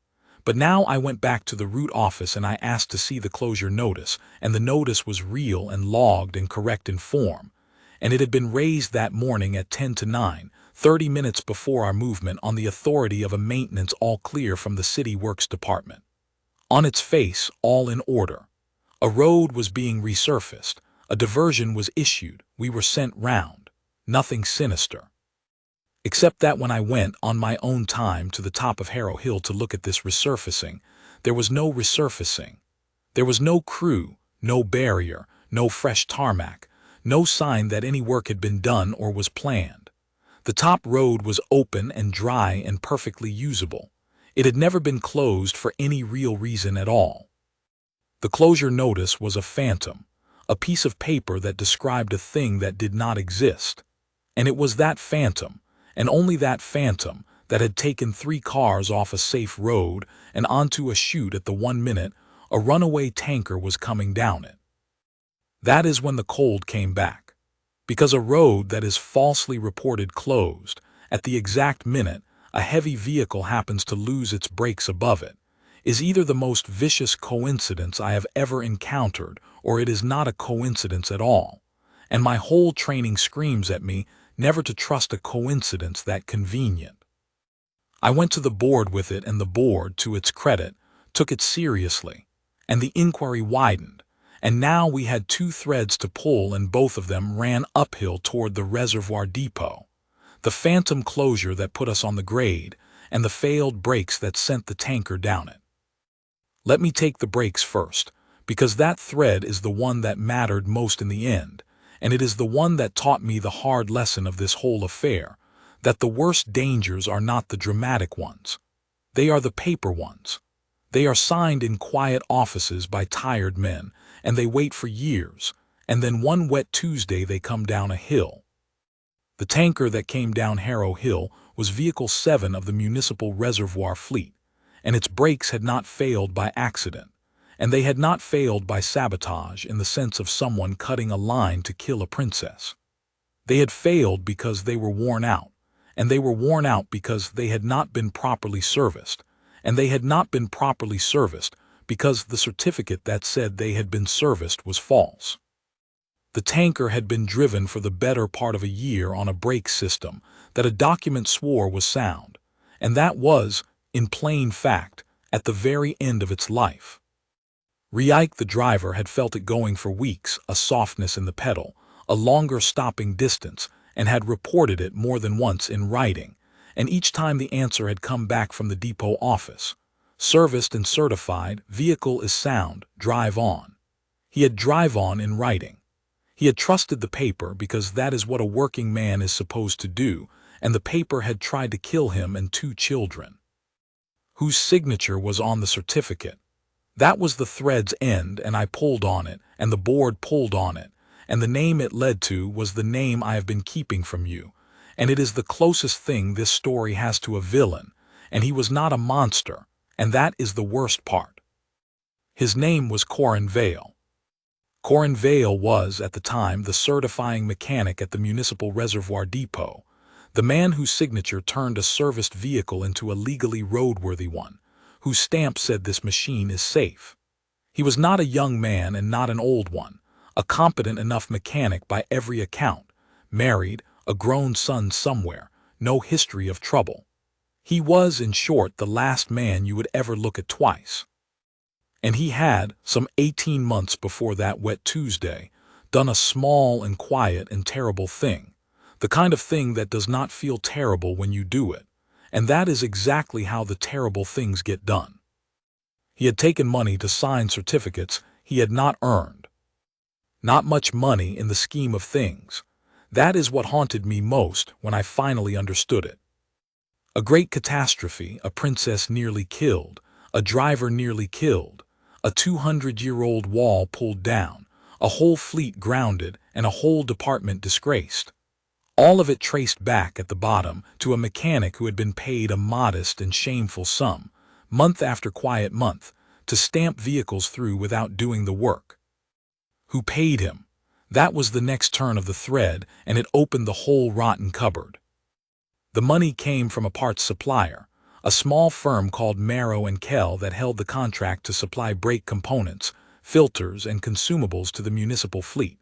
Speaker 1: but now I went back to the route office and I asked to see the closure notice, and the notice was real and logged and correct in form, and it had been raised that morning at 10 to 9, 30 minutes before our movement, on the authority of a maintenance all clear from the City Works Department. On its face, all in order. A road was being resurfaced. A diversion was issued. We were sent round. Nothing sinister. Except that when I went on my own time to the top of Harrow Hill to look at this resurfacing, there was no resurfacing. There was no crew, no barrier, no fresh tarmac, no sign that any work had been done or was planned. The top road was open and dry and perfectly usable. It had never been closed for any real reason at all. The closure notice was a phantom, a piece of paper that described a thing that did not exist. And it was that phantom, and only that phantom, that had taken 3 cars off a safe road and onto a chute at the 1 minute a runaway tanker was coming down it. That is when the cold came back. Because a road that is falsely reported closed, at the exact minute a heavy vehicle happens to lose its brakes above it, is either the most vicious coincidence I have ever encountered, or it is not a coincidence at all. And my whole training screams at me never to trust a coincidence that convenient. I went to the board with it, and the board, to its credit, took it seriously, and the inquiry widened, and now we had 2 threads to pull, and both of them ran uphill toward the reservoir depot. The phantom closure that put us on the grade, and the failed brakes that sent the tanker down it. Let me take the brakes first, because that thread is the one that mattered most in the end, and it is the one that taught me the hard lesson of this whole affair, that the worst dangers are not the dramatic ones. They are the paper ones. They are signed in quiet offices by tired men, and they wait for years, and then one wet Tuesday they come down a hill. The tanker that came down Harrow Hill was Vehicle 7 of the municipal reservoir fleet, and its brakes had not failed by accident, and they had not failed by sabotage in the sense of someone cutting a line to kill a princess. They had failed because they were worn out, and they were worn out because they had not been properly serviced, and they had not been properly serviced because the certificate that said they had been serviced was false. The tanker had been driven for the better part of a year on a brake system that a document swore was sound, and that was, in plain fact, at the very end of its life. Reich, the driver, had felt it going for weeks, a softness in the pedal, a longer stopping distance, and had reported it more than once in writing, and each time the answer had come back from the depot office. Serviced and certified, vehicle is sound, drive on. He had drive on in writing. He had trusted the paper because that is what a working man is supposed to do, and the paper had tried to kill him and 2 children. Whose signature was on the certificate? That was the thread's end, and I pulled on it, and the board pulled on it, and the name it led to was the name I have been keeping from you, and it is the closest thing this story has to a villain, and he was not a monster, and that is the worst part. His name was Corin Vale. Corin Vale was, at the time, the certifying mechanic at the municipal reservoir depot, the man whose signature turned a serviced vehicle into a legally roadworthy one, whose stamp said this machine is safe. He was not a young man and not an old one, a competent enough mechanic by every account, married, a grown son somewhere, no history of trouble. He was, in short, the last man you would ever look at twice. And he had, some 18 months before that wet Tuesday, done a small and quiet and terrible thing, the kind of thing that does not feel terrible when you do it, and that is exactly how the terrible things get done. He had taken money to sign certificates he had not earned. Not much money in the scheme of things. That is what haunted me most when I finally understood it. A great catastrophe, a princess nearly killed, a driver nearly killed, a 200-year-old wall pulled down, a whole fleet grounded, and a whole department disgraced. All of it traced back at the bottom to a mechanic who had been paid a modest and shameful sum, month after quiet month, to stamp vehicles through without doing the work. Who paid him? That was the next turn of the thread, and it opened the whole rotten cupboard. The money came from a parts supplier, a small firm called Harrow Hill that held the contract to supply brake components, filters, and consumables to the municipal fleet.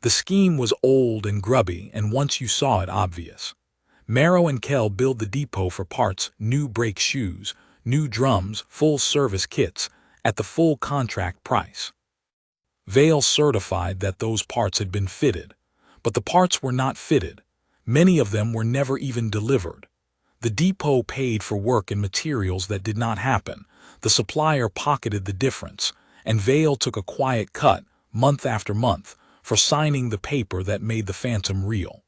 Speaker 1: The scheme was old and grubby, and once you saw it, obvious. Harrow Hill billed the depot for parts, new brake shoes, new drums, full service kits, at the full contract price. Vale certified that those parts had been fitted, but the parts were not fitted. Many of them were never even delivered. The depot paid for work and materials that did not happen. The supplier pocketed the difference, and Vale took a quiet cut, month after month, for signing the paper that made the phantom real.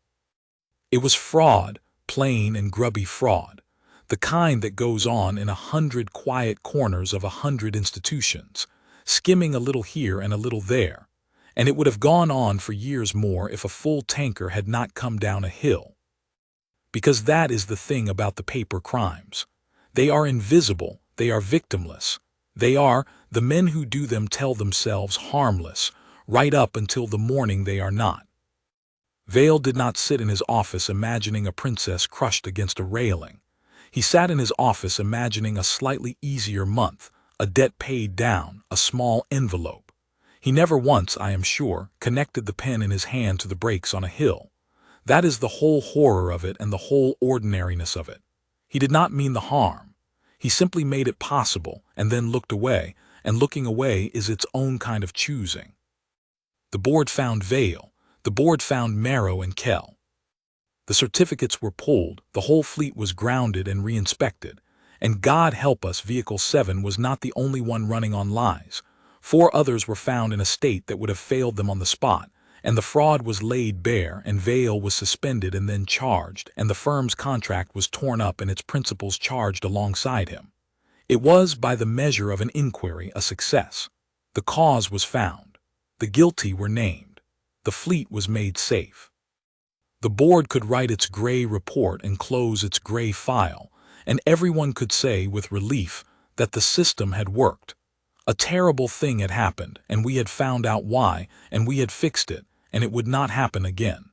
Speaker 1: It was fraud, plain and grubby fraud, the kind that goes on in 100 quiet corners of 100 institutions, skimming a little here and a little there, and it would have gone on for years more if a full tanker had not come down a hill. Because that is the thing about the paper crimes. They are invisible, they are victimless. The men who do them tell themselves harmless, right up until the morning they are not. Vale did not sit in his office imagining a princess crushed against a railing. He sat in his office imagining a slightly easier month, a debt paid down, a small envelope. He never once, I am sure, connected the pen in his hand to the brakes on a hill. That is the whole horror of it and the whole ordinariness of it. He did not mean the harm. He simply made it possible and then looked away, and looking away is its own kind of choosing. The board found Vale. The board found Marrow and Kell. The certificates were pulled, the whole fleet was grounded and re-inspected, and God help us, Vehicle 7 was not the only one running on lies. 4 others were found in a state that would have failed them on the spot, and the fraud was laid bare, and Vale was suspended and then charged, and the firm's contract was torn up and its principals charged alongside him. It was, by the measure of an inquiry, a success. The cause was found. The guilty were named. The fleet was made safe. The board could write its gray report and close its gray file, and everyone could say with relief that the system had worked. A terrible thing had happened, and we had found out why, and we had fixed it, and it would not happen again.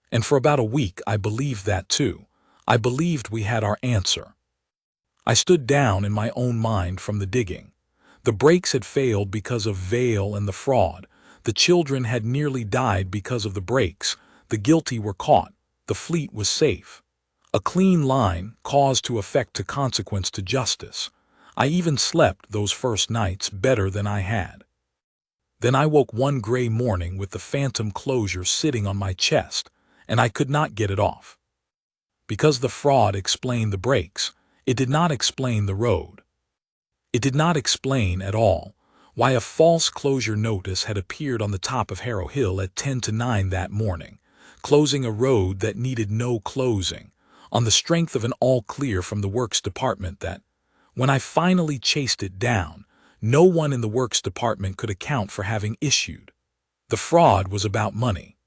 Speaker 1: And for about a week I believed that too. I believed we had our answer. I stood down in my own mind from the digging. The brakes had failed because of Vale and the fraud. The children had nearly died because of the brakes. The guilty were caught. The fleet was safe. A clean line, cause to effect to consequence to justice. I even slept those first nights better than I had. Then I woke one gray morning with the phantom closure sitting on my chest, and I could not get it off. Because the fraud explained the brakes, it did not explain the road. It did not explain at all why a false closure notice had appeared on the top of Harrow Hill at 10 to 9 that morning, closing a road that needed no closing, on the strength of an all-clear from the Works Department that, when I finally chased it down, no one in the Works Department could account for having issued. The fraud was about money.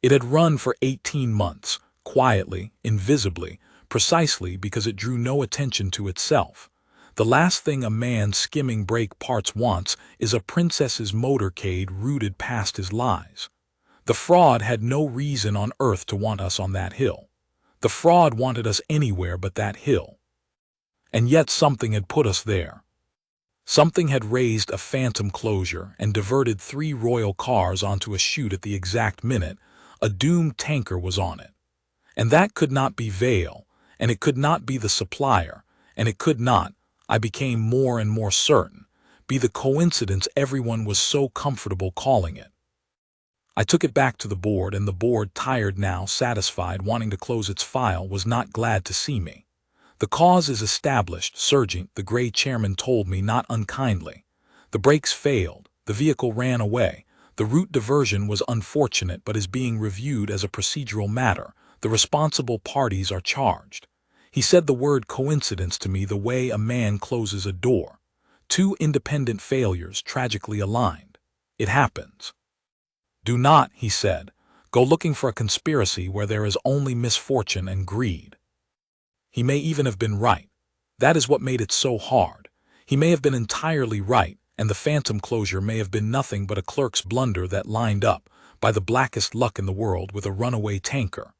Speaker 1: It had run for 18 months, quietly, invisibly, precisely because it drew no attention to itself. The last thing a man skimming brake parts wants is a princess's motorcade rooted past his lies. The fraud had no reason on earth to want us on that hill. The fraud wanted us anywhere but that hill. And yet something had put us there. Something had raised a phantom closure and diverted 3 royal cars onto a chute at the exact minute a doomed tanker was on it. And that could not be Vale, and it could not be the supplier, and it could not, I became more and more certain, be the coincidence everyone was so comfortable calling it. I took it back to the board, and the board, tired now, satisfied, wanting to close its file, was not glad to see me. The cause is established, Sergeant, the gray chairman told me not unkindly. The brakes failed, the vehicle ran away, the route diversion was unfortunate but is being reviewed as a procedural matter, the responsible parties are charged. He said the word coincidence to me the way a man closes a door. 2 independent failures tragically aligned. It happens. Do not, he said, go looking for a conspiracy where there is only misfortune and greed. He may even have been right. That is what made it so hard. He may have been entirely right, and the phantom closure may have been nothing but a clerk's blunder that lined up, by the blackest luck in the world, with a runaway tanker.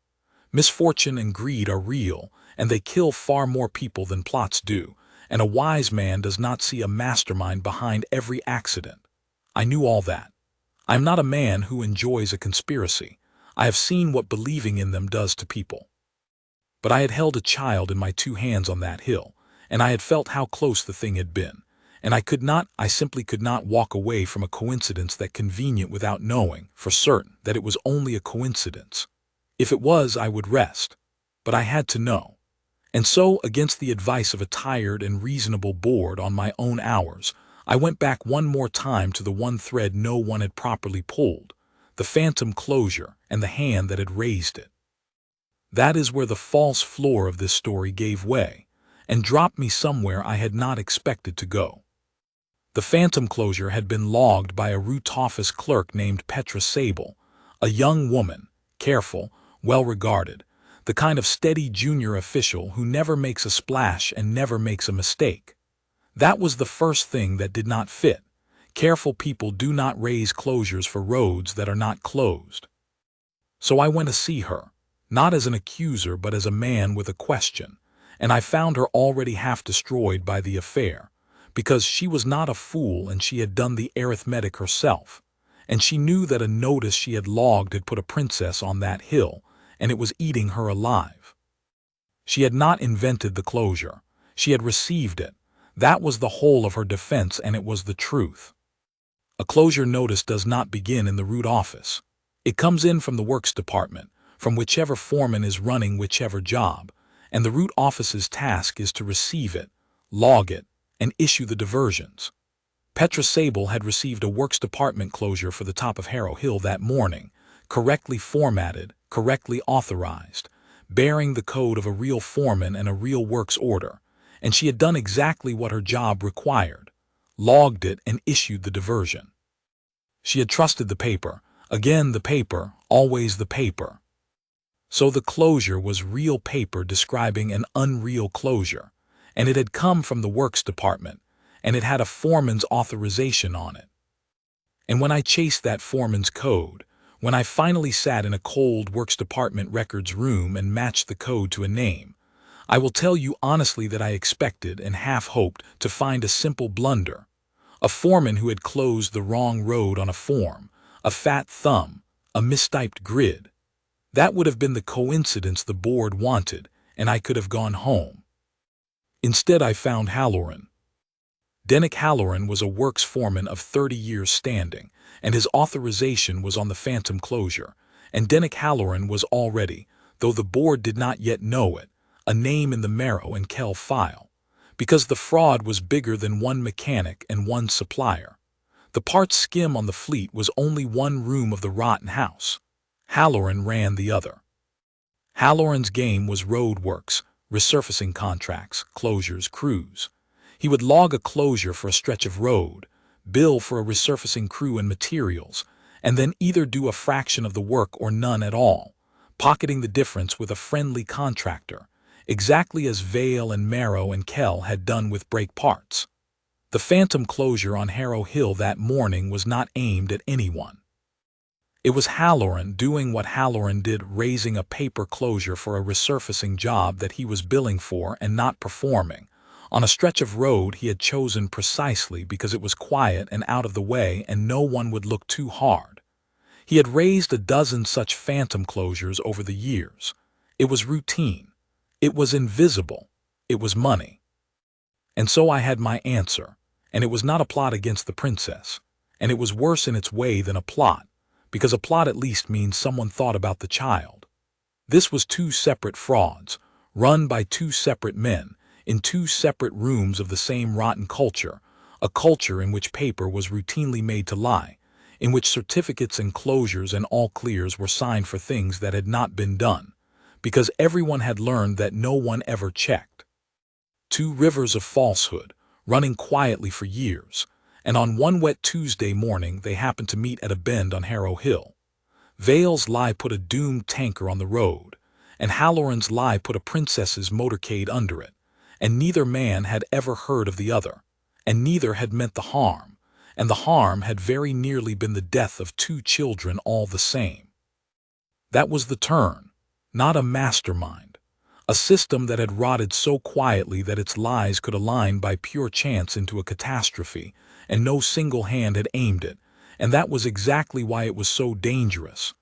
Speaker 1: Misfortune and greed are real, and they kill far more people than plots do, and a wise man does not see a mastermind behind every accident. I knew all that. I am not a man who enjoys a conspiracy. I have seen what believing in them does to people. But I had held a child in my 2 hands on that hill, and I had felt how close the thing had been, and I simply could not walk away from a coincidence that convenient without knowing, for certain, that it was only a coincidence. If it was, I would rest. But I had to know. And so, against the advice of a tired and reasonable board on my own hours, I went back one more time to the one thread no one had properly pulled, the phantom closure and the hand that had raised it. That is where the false floor of this story gave way, and dropped me somewhere I had not expected to go. The phantom closure had been logged by a route office clerk named Princess Maelin, a young woman, careful, well-regarded, the kind of steady junior official who never makes a splash and never makes a mistake. That was the first thing that did not fit. Careful people do not raise closures for roads that are not closed. So I went to see her, not as an accuser but as a man with a question, and I found her already half destroyed by the affair, because she was not a fool and she had done the arithmetic herself, and she knew that a notice she had logged had put a princess on that hill, and it was eating her alive. She had not invented the closure. She had received it. That was the whole of her defense, and it was the truth. A closure notice does not begin in the route office. It comes in from the works department, from whichever foreman is running whichever job, and the route office's task is to receive it, log it, and issue the diversions. Princess Maelin had received a works department closure for the top of Harrow Hill that morning, correctly formatted, correctly authorized, bearing the code of a real foreman and a real works order, and she had done exactly what her job required, logged it and issued the diversion. She had trusted the paper, again the paper, always the paper. So the closure was real paper describing an unreal closure, and it had come from the works department, and it had a foreman's authorization on it. And when I chased that foreman's code, when I finally sat in a cold works department records room and matched the code to a name, I will tell you honestly that I expected and half hoped to find a simple blunder, a foreman who had closed the wrong road on a form, a fat thumb, a mistyped grid. That would have been the coincidence the board wanted, and I could have gone home. Instead, I found Halloran. Dennis Halloran was a works foreman of 30 years standing, and his authorization was on the phantom closure, and Dennis Halloran was already, though the board did not yet know it, a name in the Marrow and Kell file, because the fraud was bigger than one mechanic and one supplier. The parts skim on the fleet was only one room of the rotten house. Halloran ran the other. Halloran's game was road works, resurfacing contracts, closures, crews. He would log a closure for a stretch of road, bill for a resurfacing crew and materials, and then either do a fraction of the work or none at all, pocketing the difference with a friendly contractor, exactly as Vale and Marrow and Kell had done with brake parts. The phantom closure on Harrow Hill that morning was not aimed at anyone. It was Halloran doing what Halloran did, raising a paper closure for a resurfacing job that he was billing for and not performing, on a stretch of road he had chosen precisely because it was quiet and out of the way and no one would look too hard. He had raised a dozen such phantom closures over the years. It was routine. It was invisible. It was money. And so I had my answer, and it was not a plot against the princess, and it was worse in its way than a plot, because a plot at least means someone thought about the child. This was two separate frauds, run by two separate men, in two separate rooms of the same rotten culture, a culture in which paper was routinely made to lie, in which certificates and closures and all clears were signed for things that had not been done, because everyone had learned that no one ever checked. Two rivers of falsehood, running quietly for years, and on one wet Tuesday morning they happened to meet at a bend on Harrow Hill. Vale's lie put a doomed tanker on the road, and Halloran's lie put a princess's motorcade under it, and neither man had ever heard of the other, and neither had meant the harm, and the harm had very nearly been the death of two children all the same. That was the turn, not a mastermind, a system that had rotted so quietly that its lies could align by pure chance into a catastrophe, and no single hand had aimed it, and that was exactly why it was so dangerous.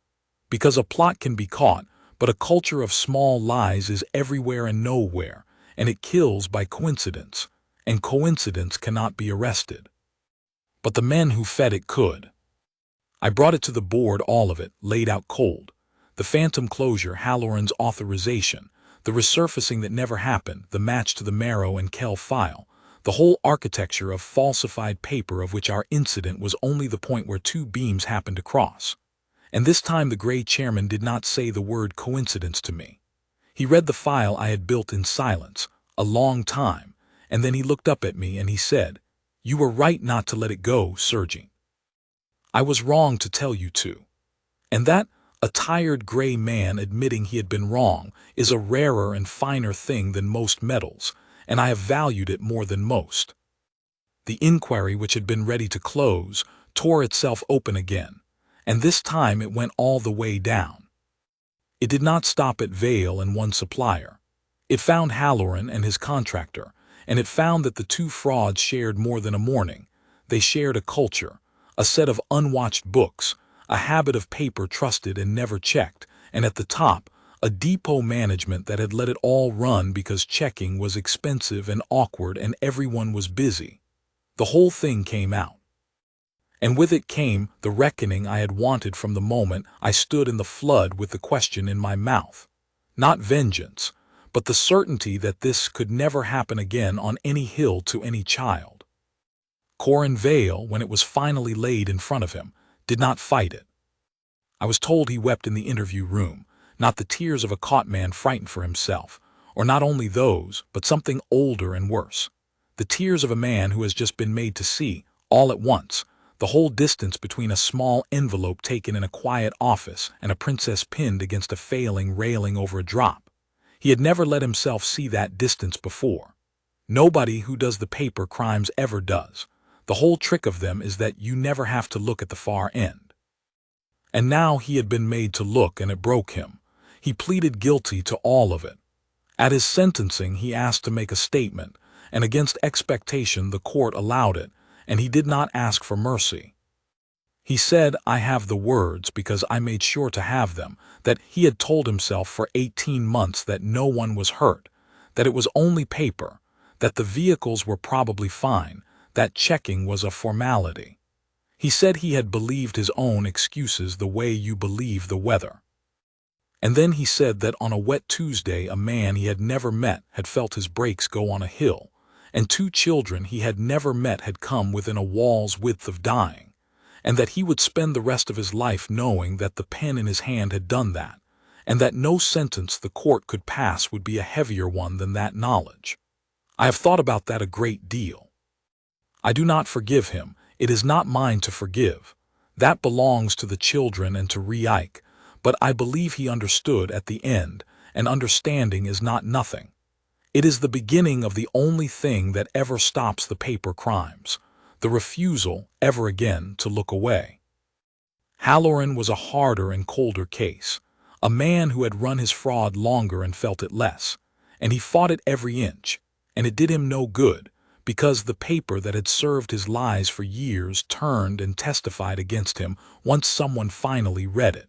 Speaker 1: Because a plot can be caught, but a culture of small lies is everywhere and nowhere, and it kills by coincidence, and coincidence cannot be arrested. But the men who fed it could. I brought it to the board, all of it, laid out cold. The phantom closure, Halloran's authorization, the resurfacing that never happened, the match to the Marrow and Kell file, the whole architecture of falsified paper of which our incident was only the point where two beams happened to cross. And this time the gray chairman did not say the word coincidence to me. He read the file I had built in silence, a long time, and then he looked up at me and he said, "You were right not to let it go, Sergeant. I was wrong to tell you to." And that, a tired gray man admitting he had been wrong, is a rarer and finer thing than most medals, and I have valued it more than most. The inquiry, which had been ready to close, tore itself open again, and this time it went all the way down. It did not stop at Vale and one supplier. It found Halloran and his contractor, and it found that the two frauds shared more than a morning. They shared a culture, a set of unwatched books, a habit of paper trusted and never checked, and at the top, a depot management that had let it all run because checking was expensive and awkward and everyone was busy. The whole thing came out. And with it came the reckoning I had wanted from the moment I stood in the flood with the question in my mouth. Not vengeance, but the certainty that this could never happen again on any hill to any child. Corin Vale, when it was finally laid in front of him, did not fight it. I was told he wept in the interview room, not the tears of a caught man frightened for himself, or not only those, but something older and worse. The tears of a man who has just been made to see, all at once, the whole distance between a small envelope taken in a quiet office and a princess pinned against a failing railing over a drop. He had never let himself see that distance before. Nobody who does the paper crimes ever does. The whole trick of them is that you never have to look at the far end. And now he had been made to look, and it broke him. He pleaded guilty to all of it. At his sentencing he asked to make a statement, and against expectation the court allowed it, and he did not ask for mercy. He said, "I have the words because I made sure to have them," that he had told himself for 18 months that no one was hurt, that it was only paper, that the vehicles were probably fine, that checking was a formality. He said he had believed his own excuses the way you believe the weather. And then he said that on a wet Tuesday a man he had never met had felt his brakes go on a hill, and two children he had never met had come within a wall's width of dying, and that he would spend the rest of his life knowing that the pen in his hand had done that, and that no sentence the court could pass would be a heavier one than that knowledge. I have thought about that a great deal. I do not forgive him. It is not mine to forgive. That belongs to the children and to Reich, but I believe he understood at the end, and understanding is not nothing. It is the beginning of the only thing that ever stops the paper crimes, the refusal, ever again, to look away. Halloran was a harder and colder case, a man who had run his fraud longer and felt it less, and he fought it every inch, and it did him no good, because the paper that had served his lies for years turned and testified against him once someone finally read it.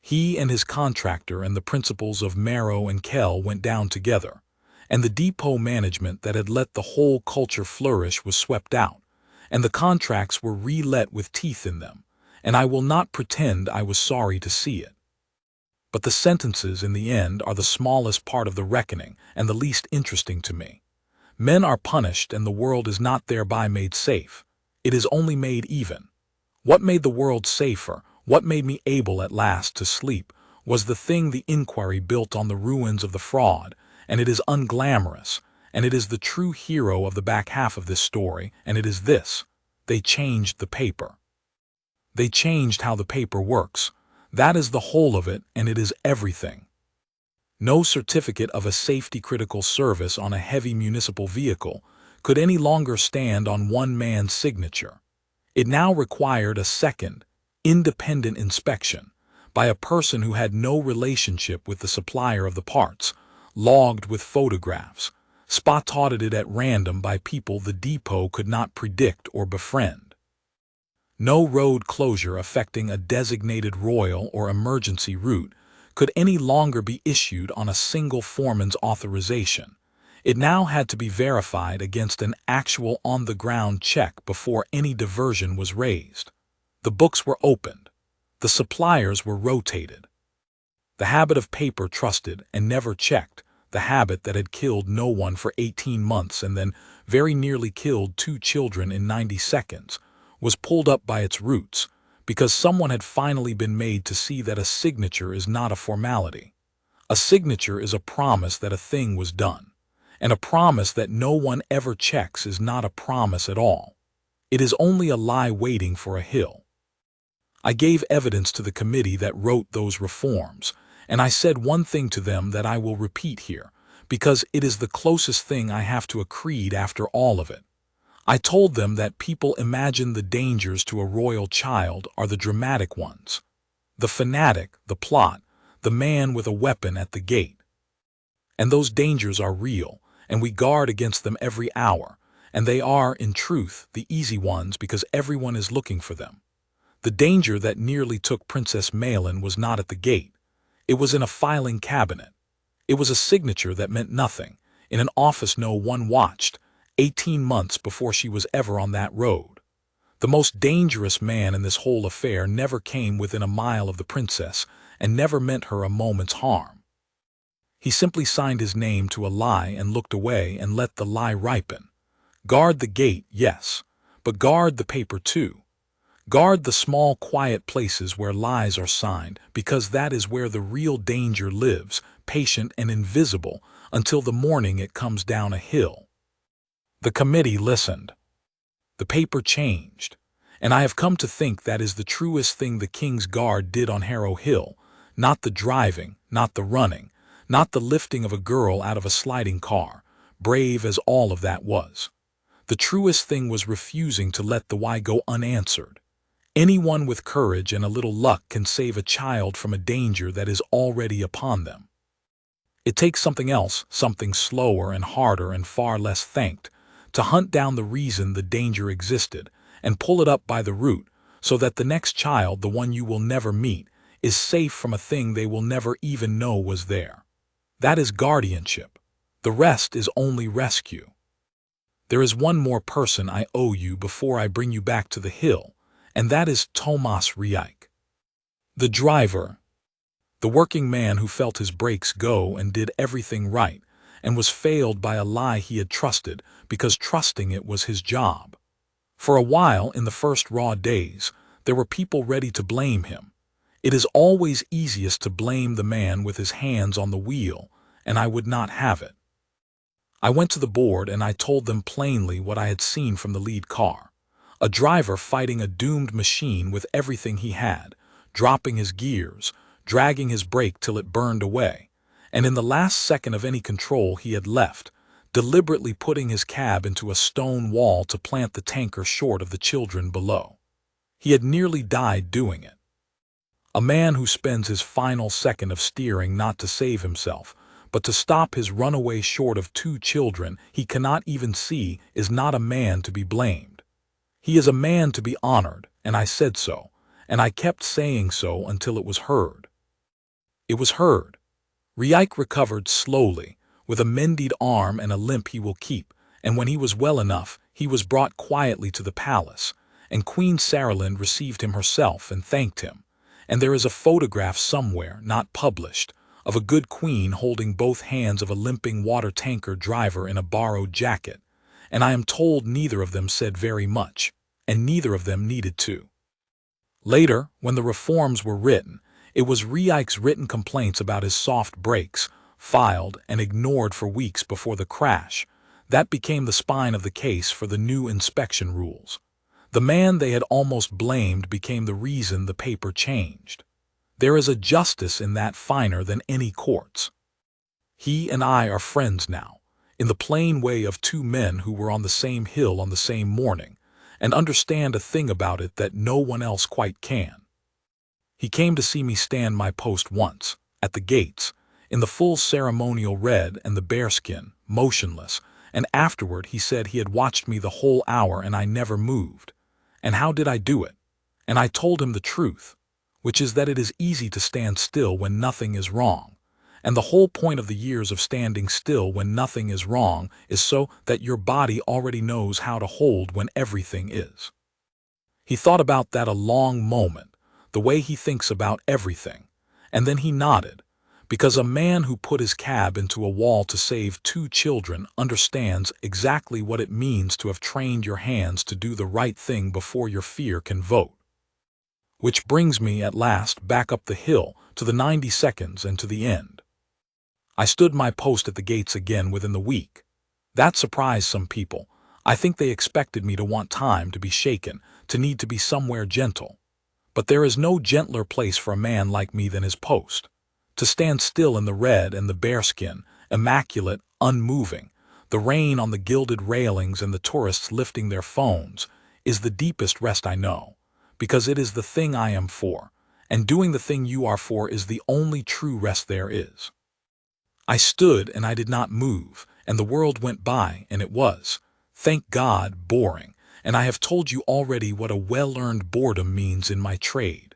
Speaker 1: He and his contractor and the principals of Marrow and Kell went down together, and the depot management that had let the whole culture flourish was swept out, and the contracts were re-let with teeth in them, and I will not pretend I was sorry to see it. But the sentences in the end are the smallest part of the reckoning and the least interesting to me. Men are punished and the world is not thereby made safe. It is only made even. What made the world safer, what made me able at last to sleep, was the thing the inquiry built on the ruins of the fraud, and it is unglamorous, and it is the true hero of the back half of this story, and it is this: they changed the paper. They changed how the paper works. That is the whole of it, and it is everything. No certificate of a safety-critical service on a heavy municipal vehicle could any longer stand on one man's signature. It now required a second, independent inspection by a person who had no relationship with the supplier of the parts, logged with photographs, spot-audited at random by people the depot could not predict or befriend. No road closure affecting a designated royal or emergency route could any longer be issued on a single foreman's authorization. It now had to be verified against an actual on-the-ground check before any diversion was raised. The books were opened. The suppliers were rotated. The habit of paper trusted and never checked, the habit that had killed no one for 18 months and then very nearly killed 2 children in 90 seconds, was pulled up by its roots, because someone had finally been made to see that a signature is not a formality. A signature is a promise that a thing was done, and a promise that no one ever checks is not a promise at all. It is only a lie waiting for a hill. I gave evidence to the committee that wrote those reforms, and I said one thing to them that I will repeat here, because it is the closest thing I have to a creed after all of it. I told them that people imagine the dangers to a royal child are the dramatic ones. The fanatic, the plot, the man with a weapon at the gate. And those dangers are real, and we guard against them every hour, and they are, in truth, the easy ones because everyone is looking for them. The danger that nearly took Princess Maelin was not at the gate. It was in a filing cabinet. It was a signature that meant nothing, in an office no one watched, 18 months before she was ever on that road. The most dangerous man in this whole affair never came within a mile of the princess and never meant her a moment's harm. He simply signed his name to a lie and looked away and let the lie ripen. Guard the gate, yes, but guard the paper too. Guard the small, quiet places where lies are signed, because that is where the real danger lives, patient and invisible, until the morning it comes down a hill. The committee listened. The paper changed, and I have come to think that is the truest thing the King's Guard did on Harrow Hill, not the driving, not the running, not the lifting of a girl out of a sliding car, brave as all of that was. The truest thing was refusing to let the why go unanswered. Anyone with courage and a little luck can save a child from a danger that is already upon them. It takes something else, something slower and harder and far less thanked, to hunt down the reason the danger existed and pull it up by the root so that the next child, the one you will never meet, is safe from a thing they will never even know was there. That is guardianship. The rest is only rescue. There is one more person I owe you before I bring you back to the hill, and that is Tomas Reich. The driver. The working man who felt his brakes go and did everything right, and was failed by a lie he had trusted because trusting it was his job. For a while, in the first raw days, there were people ready to blame him. It is always easiest to blame the man with his hands on the wheel, and I would not have it. I went to the board and I told them plainly what I had seen from the lead car. A driver fighting a doomed machine with everything he had, dropping his gears, dragging his brake till it burned away, and in the last second of any control he had left, deliberately putting his cab into a stone wall to plant the tanker short of the children below. He had nearly died doing it. A man who spends his final second of steering not to save himself, but to stop his runaway short of 2 children he cannot even see is not a man to be blamed. He is a man to be honored, and I said so, and I kept saying so until it was heard. It was heard. Reich recovered slowly, with a mended arm and a limp he will keep, and when he was well enough, he was brought quietly to the palace, and Queen Serjeant received him herself and thanked him, and there is a photograph somewhere, not published, of a good queen holding both hands of a limping water tanker driver in a borrowed jacket, and I am told neither of them said very much, and neither of them needed to. Later, when the reforms were written, it was Reich's written complaints about his soft brakes, filed and ignored for weeks before the crash, that became the spine of the case for the new inspection rules. The man they had almost blamed became the reason the paper changed. There is a justice in that finer than any courts. He and I are friends now, in the plain way of 2 men who were on the same hill on the same morning, and understand a thing about it that no one else quite can. He came to see me stand my post once, at the gates, in the full ceremonial red and the bearskin, motionless, and afterward he said he had watched me the whole hour and I never moved. And how did I do it? And I told him the truth, which is that it is easy to stand still when nothing is wrong, and the whole point of the years of standing still when nothing is wrong is so that your body already knows how to hold when everything is. He thought about that a long moment, the way he thinks about everything, and then he nodded, because a man who put his cab into a wall to save 2 children understands exactly what it means to have trained your hands to do the right thing before your fear can vote. Which brings me at last back up the hill to the 90 seconds and to the end. I stood my post at the gates again within the week. That surprised some people. I think they expected me to want time to be shaken, to need to be somewhere gentle. But there is no gentler place for a man like me than his post. To stand still in the red and the bearskin, immaculate, unmoving, the rain on the gilded railings and the tourists lifting their phones, is the deepest rest I know, because it is the thing I am for, and doing the thing you are for is the only true rest there is. I stood and I did not move, and the world went by, and it was, thank God, boring, and I have told you already what a well-earned boredom means in my trade.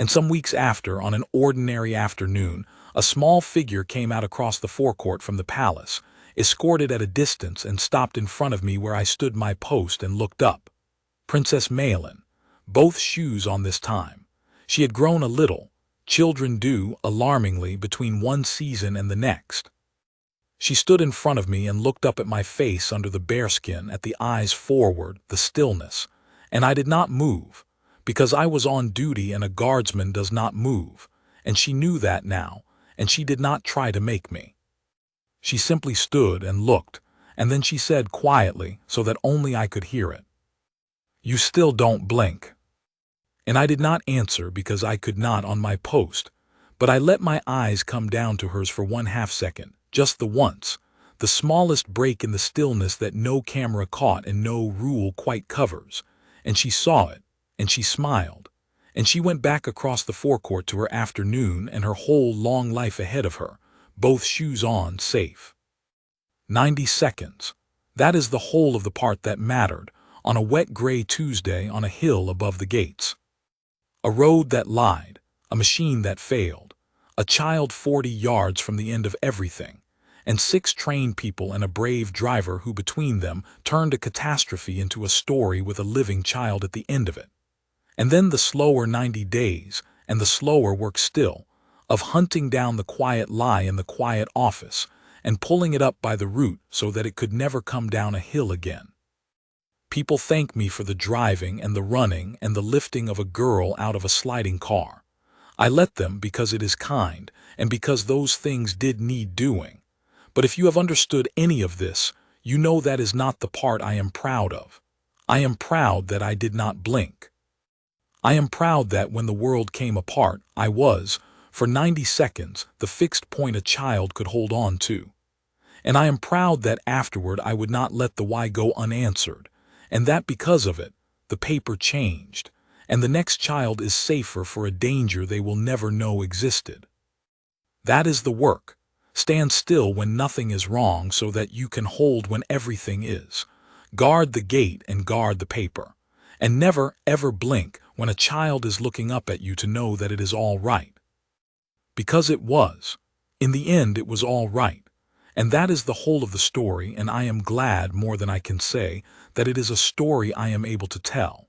Speaker 1: And some weeks after, on an ordinary afternoon, a small figure came out across the forecourt from the palace, escorted at a distance, and stopped in front of me where I stood my post and looked up. Princess Maelin, both shoes on this time. She had grown a little. Children do, alarmingly, between one season and the next. She stood in front of me and looked up at my face under the bearskin, at the eyes forward, the stillness, and I did not move, because I was on duty and a guardsman does not move, and she knew that now, and she did not try to make me. She simply stood and looked, and then she said quietly, so that only I could hear it, "You still don't blink." And I did not answer because I could not on my post, but I let my eyes come down to hers for 1/2 second, just the once, the smallest break in the stillness that no camera caught and no rule quite covers, and she saw it, and she smiled, and she went back across the forecourt to her afternoon and her whole long life ahead of her, both shoes on, safe. 90 seconds. That is the whole of the part that mattered, on a wet gray Tuesday on a hill above the gates. A road that lied, a machine that failed, a child 40 yards from the end of everything, and 6 trained people and a brave driver who between them turned a catastrophe into a story with a living child at the end of it. And then the slower 90 days, and the slower work still, of hunting down the quiet lie in the quiet office, and pulling it up by the root so that it could never come down a hill again. People thank me for the driving and the running and the lifting of a girl out of a sliding car. I let them because it is kind and because those things did need doing. But if you have understood any of this, you know that is not the part I am proud of. I am proud that I did not blink. I am proud that when the world came apart, I was, for 90 seconds, the fixed point a child could hold on to. And I am proud that afterward I would not let the why go unanswered, and that because of it, the paper changed, and the next child is safer for a danger they will never know existed. That is the work. Stand still when nothing is wrong so that you can hold when everything is. Guard the gate and guard the paper. And never, ever blink when a child is looking up at you to know that it is all right. Because it was. In the end, it was all right. And that is the whole of the story, and I am glad more than I can say that it is a story I am able to tell.